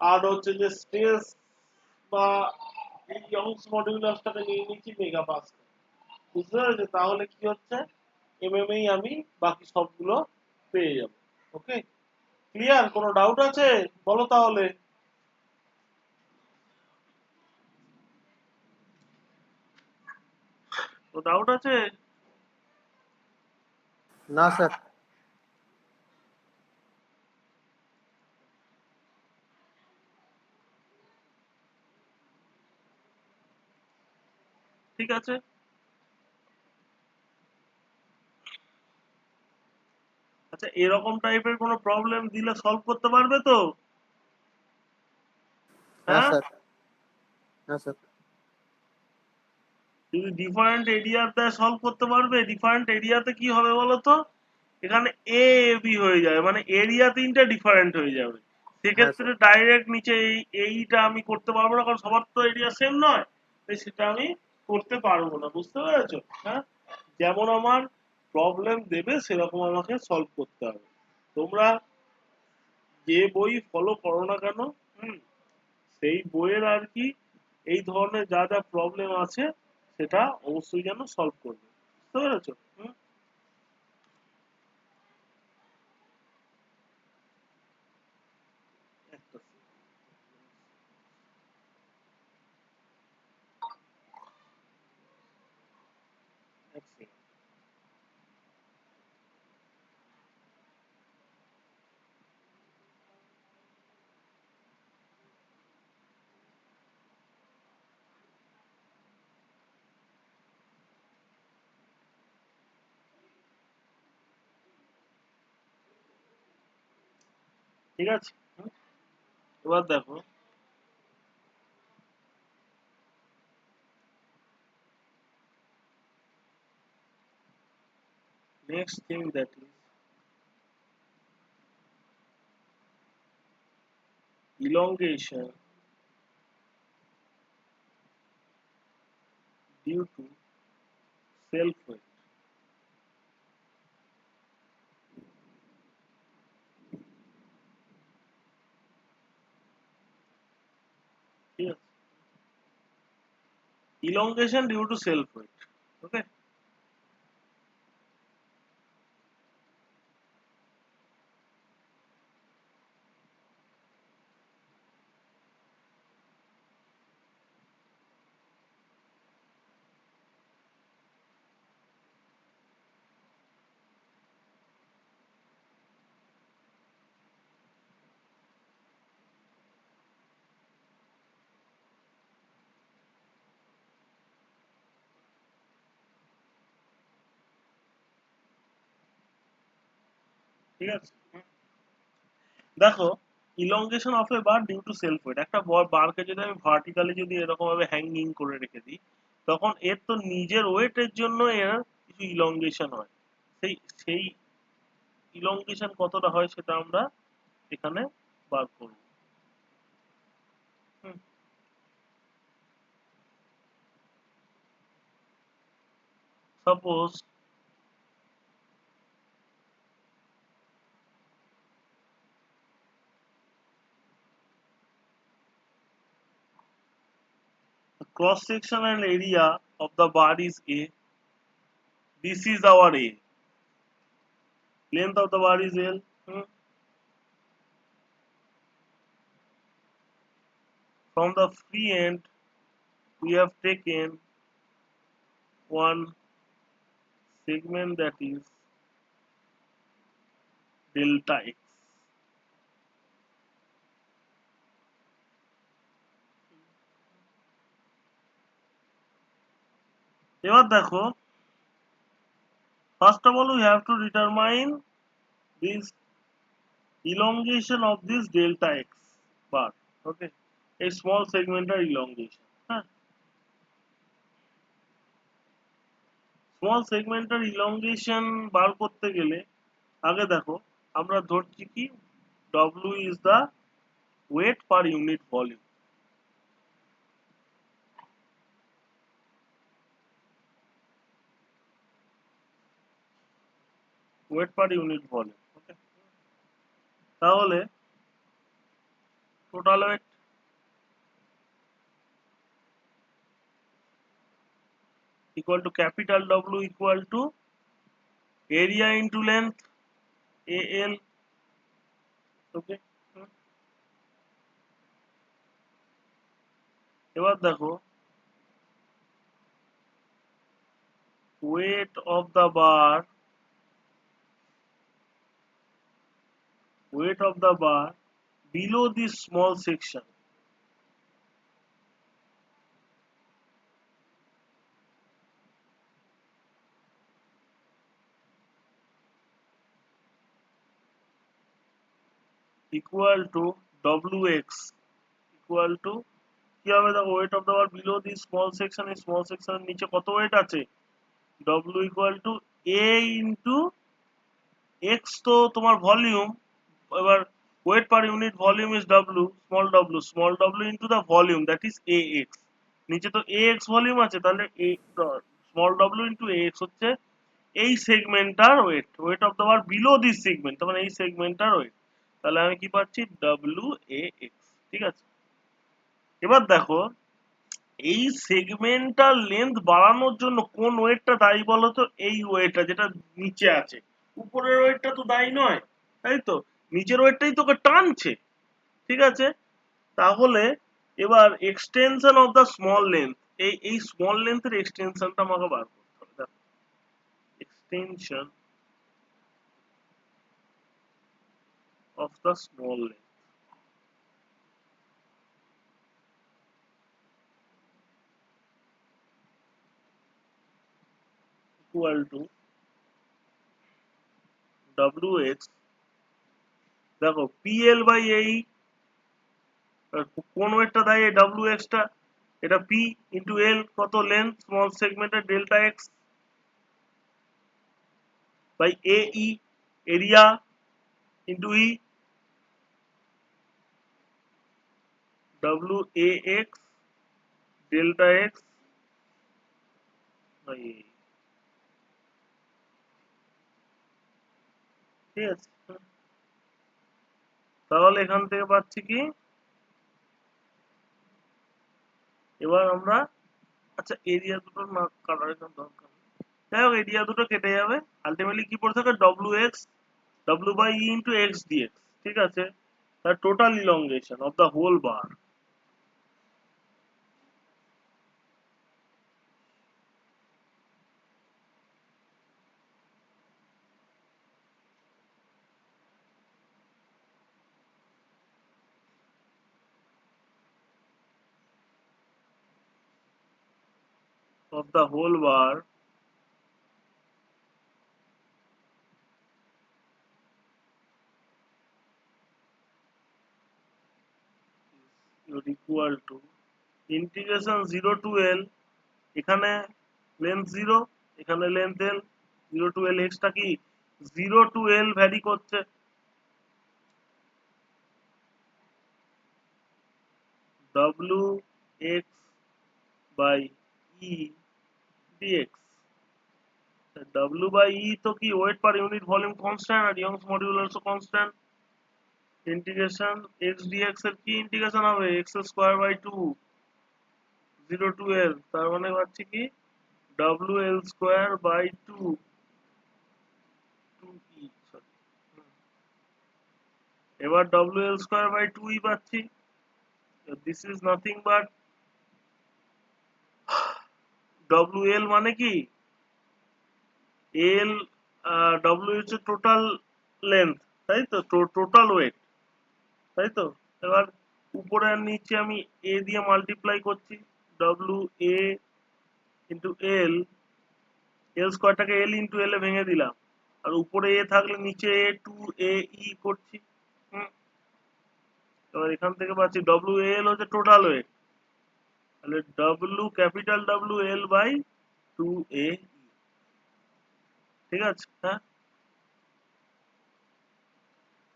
আর হচ্ছে যে স্ট্রেস বা এই ইয়ংস মডুলাসটাকে নিয়ে নিয়েছি মেগা পাস্কাল। বুঝতে পেরেছো? তাহলে কি হচ্ছে, এমএম এই আমি বাকি সবগুলো পেয়ে যাব। ওকে, ক্লিয়ার? কোনো ডাউট আছে বলো তাহলে। তো ডাউট আছে? না স্যার। ঠিক আছে। আচ্ছা, এরকম টাইপের কোনো প্রবলেম দিলে সলভ করতে পারবে তো? হ্যাঁ হ্যাঁ, স্যার। হ্যাঁ স্যার। যদি ডিফারেন্ট এরিয়ার দেয় সলভ করতে পারবে? ডিফারেন্ট এরিয়াতে কি হবে বলো তো, এখানে এ বি হয়ে যাবে, মানে এরিয়া তিনটা ডিফারেন্ট হয়ে যাবে। হ্যাঁ সেক্ষেত্রে স্যার। ডাইরেক্ট নিচে এইটা আমি করতে পারবো না, কারণ সবার তো এরিয়া সেম নয়, তাই সেটা আমি করতে পারবো না। বুঝতে পেরেছো? হ্যাঁ, যেমন আমার প্রবলেম দেবে সেরকম আমাকে সলভ করতে হবে। তোমরা যে বই ফলো করো না কেন, হুম, সেই বইয়ের আর কি এই ধরনের যা যা প্রবলেম আছে সেটা অবশ্যই যেন সলভ করবে। বুঝতে পেরেছো? হুম, একটা এক second। ঠিক আছে। হুম, এবার দেখো next thing, that is elongation due to self weight। ঠিক আছে, elongation due to self weight। ওকে, ঠিক আছে? দেখো, elongation of a bar due to self weight. একটা বারকে যদি আমি ভার্টিক্যালি যদি এরকম ভাবে হ্যাঙ্গিং করে রেখে দিই, তখন এর তো নিজের ওয়েটের জন্য এর কিছু ইলংগেশন হয়। সেই সেই ইলংগেশন কতটা হয় সেটা আমরা এখানে বার করব। Suppose cross sectional area of the bar is A. This is our A. Length of the bar is L. From the free end, we have taken one segment that is delta x. এবার দেখো, first of all we have to determine this elongation of this delta x bar. Okay, a small segmental elongation. Small segmental elongation বার করতে গেলে আগে দেখো আমরা ধরছি কি W is the weight per unit volume. Weight per unit volume. Okay. তাহলে total wait equal to capital W equal to area into length AL. Okay. এবার দেখো weight of the bar below this small section equal to WX equal to কি হবে দেখো weight of the bar below this small section, এই small section এর নিচে কত weight আছে W equal to A into X তো তোমার ভলিউম, এবার weight per unit volume is small w into the volume that is AX, নিচে তো AX ভলিউম আছে তাহলে small w into AX হচ্ছে এই সেগমেন্টটার weight of the bar below this segment, তার মানে এই সেগমেন্টটার weight, তাহলে আমি কি পাচ্ছি WAX। ঠিক আছে, এবার দেখো এই সেগমেন্টাল লেন্থ বাড়ানোর জন্য কোন ওয়েটটা দায়ী বলতো, এই ওয়েটটা যেটা নিচে আছে, উপরের ওয়েটটা তো দায়ী নয়, তাই তো নিচের ওয়েটটাই তোকে টানছে। ঠিক আছে, তাহলে এবার extension of the small length, এই স্মল লেন্থের এক্সটেনশনটা আমাকে বার করতে হবে। দেখো extension of the small length equal to WX, দেখো PL বাই এই কোন ওয়েটটা দেয় এই WX টা, এটা P ইন্টু L কত লেন্থ স্মল সেগমেন্টের delta x by AE area into E WAX delta x by AE। ঠিক আছে, তাহলে এখান থেকে পাচ্ছি কি, এবার আমরা আচ্ছা এরিয়া দুটো না কাটার এখানে দরকার নেই। যাই হোক এরিয়া দুটো কেটে যাবে, আলটিমেটলি কি পড়ে থাকে W by E into x dx. ঠিক আছে, তার total elongation of the whole bar bar equal to integration 0 to L, এখানে লেন্থ 0, এখানে লেন্থ এল, 0 টু এল এক্সটা কি 0 টু এল ভ্যারি করছে, W x by E dx. W by E তো কি weight per unit volume constant আর ইয়ংস মডুলাসও কনস্ট্যান্ট। ইন্টিগ্রেশন এক্স ডিএক্স এর কি ইন্টিগ্রেশন হবে x square by 2 0 to L, তার মানে পাচ্ছি কি W L square by 2 2e, sorry. এবার W L square by 2e পাচ্ছি, this is nothing but W L মানে কি এল, ডব্লিউ হচ্ছে টোটাল লেন্থ, তাই তো, টোটাল ওয়েট, তাই তো। এবার উপরে আর নিচে আমি এ দিয়ে মাল্টিপ্লাই করছি, W A into L, L স্কোয়ারটাকে এল ইন্টু এল এ ভেঙে দিলাম, আর উপরে এ থাকলে নিচে এ টু এ ই করছি। এবার এখান থেকে পাচ্ছি ডব্লিউ এল হচ্ছে টোটাল ওয়েট, তাহলে W capital W L by 2a, ঠিক আছে। হ্যাঁ,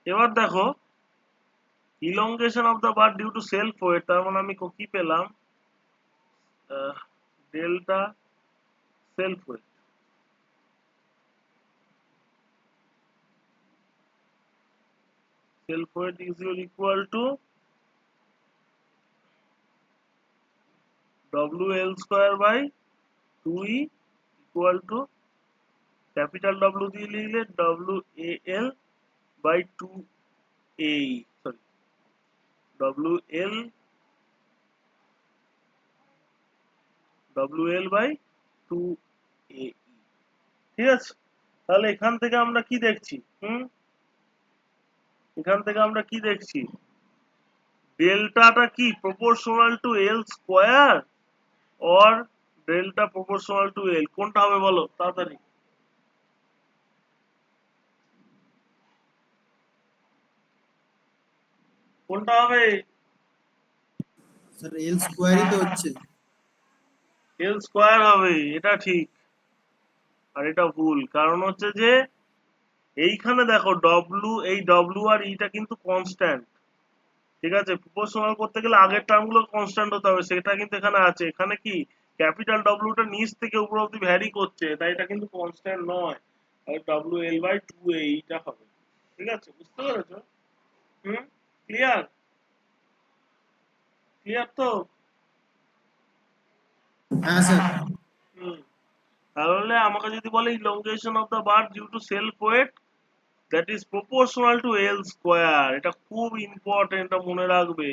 এবার দেখো elongation of the bar due to self weight, তার মানে আমি কি পেলাম delta self weight, self weight is equal to WL square by 2E equal to capital W দিয়ে লিখলে WAL by 2AE, sorry WL by 2AE, ঠিক আছে। তাহলে এখান থেকে আমরা কি দেখছি, এখান থেকে আমরা কি দেখছি, ডেল্টাটা কি proportional to L square or delta proportional to L, কোনটা হবে বলো তাড়াতাড়ি, কোনটা হবে? স্যার এল স্কোয়ারই তো হচ্ছে। এল স্কোয়ার হবে, এটা ঠিক, আর এটা ভুল, কারণ হচ্ছে যে এইখানে দেখো ডব্লু, এই ডব্লু আর ইটা কিন্তু কনস্ট্যান্ট, ঠিক আছে। প্রপোর্শনাল করতে গেলে আগের টার্মগুলো কনস্ট্যান্ট হতে হবে, সেটা কিন্তু এখানে আছে। এখানে কি ক্যাপিটাল ডব্লুটা নিচ থেকে উপর অব্দি ভ্যারি করছে, তাই এটা কিন্তু কনস্ট্যান্ট নয়, আর ডব্লু এল বাই 2a এইটা হবে, ঠিক আছে, বুঝতে পেরেছো? ক্লিয়ার, ক্লিয়ার তো? হ্যাঁ স্যার। তাহলে আমাকে যদি বলে elongation of the bar due to self weight that is proportional to L square, এটা খুব ইম্পর্টেন্ট, এটা মনে রাখবে,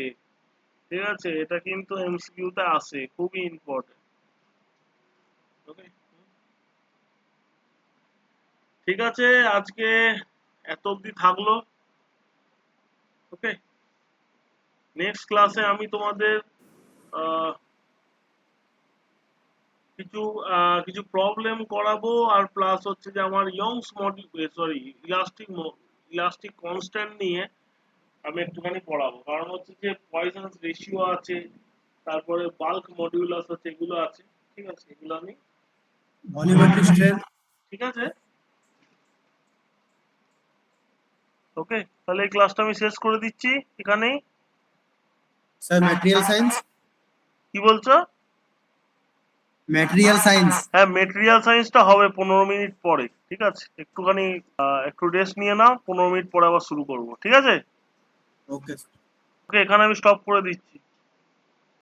ঠিক আছে। এটা কিন্তু এমসিকিউ তে আসে, খুবই ইম্পর্টেন্ট, ওকে। ঠিক আছে, আজকে এত অবধি থাকলো, ওকে। নেক্সট ক্লাসে আমি তোমাদের কিছু কিছু প্রবলেম করাবো, আর প্লাস হচ্ছে যে আমার Young's module, sorry elastic constant নিয়ে আমি একটুখানি পড়াবো, কারণ হচ্ছে যে পয়সন্স রেশিও আছে, তারপরে বাল্ক মডিউলাস আছে, এগুলো আছে, ঠিক আছে, এগুলো আমি, ভলিউমেট্রিক স্ট্রেন্থ। ঠিক আছে, ওকে। তাহলে এই ক্লাসটা আমি শেষ করে দিচ্ছি এখানেই। Sir material science. কি বলছো? Material science. হ্যাঁ, মেটেরিয়াল সায়েন্সটা হবে 15 মিনিট পরে, ঠিক আছে। একটুখানি একটু রেস্ট নিয়ে নাও, 15 মিনিট পরে আবার শুরু করবো, ঠিক আছে। ওকে। ওকে, এখানে আমি স্টপ করে দিচ্ছি।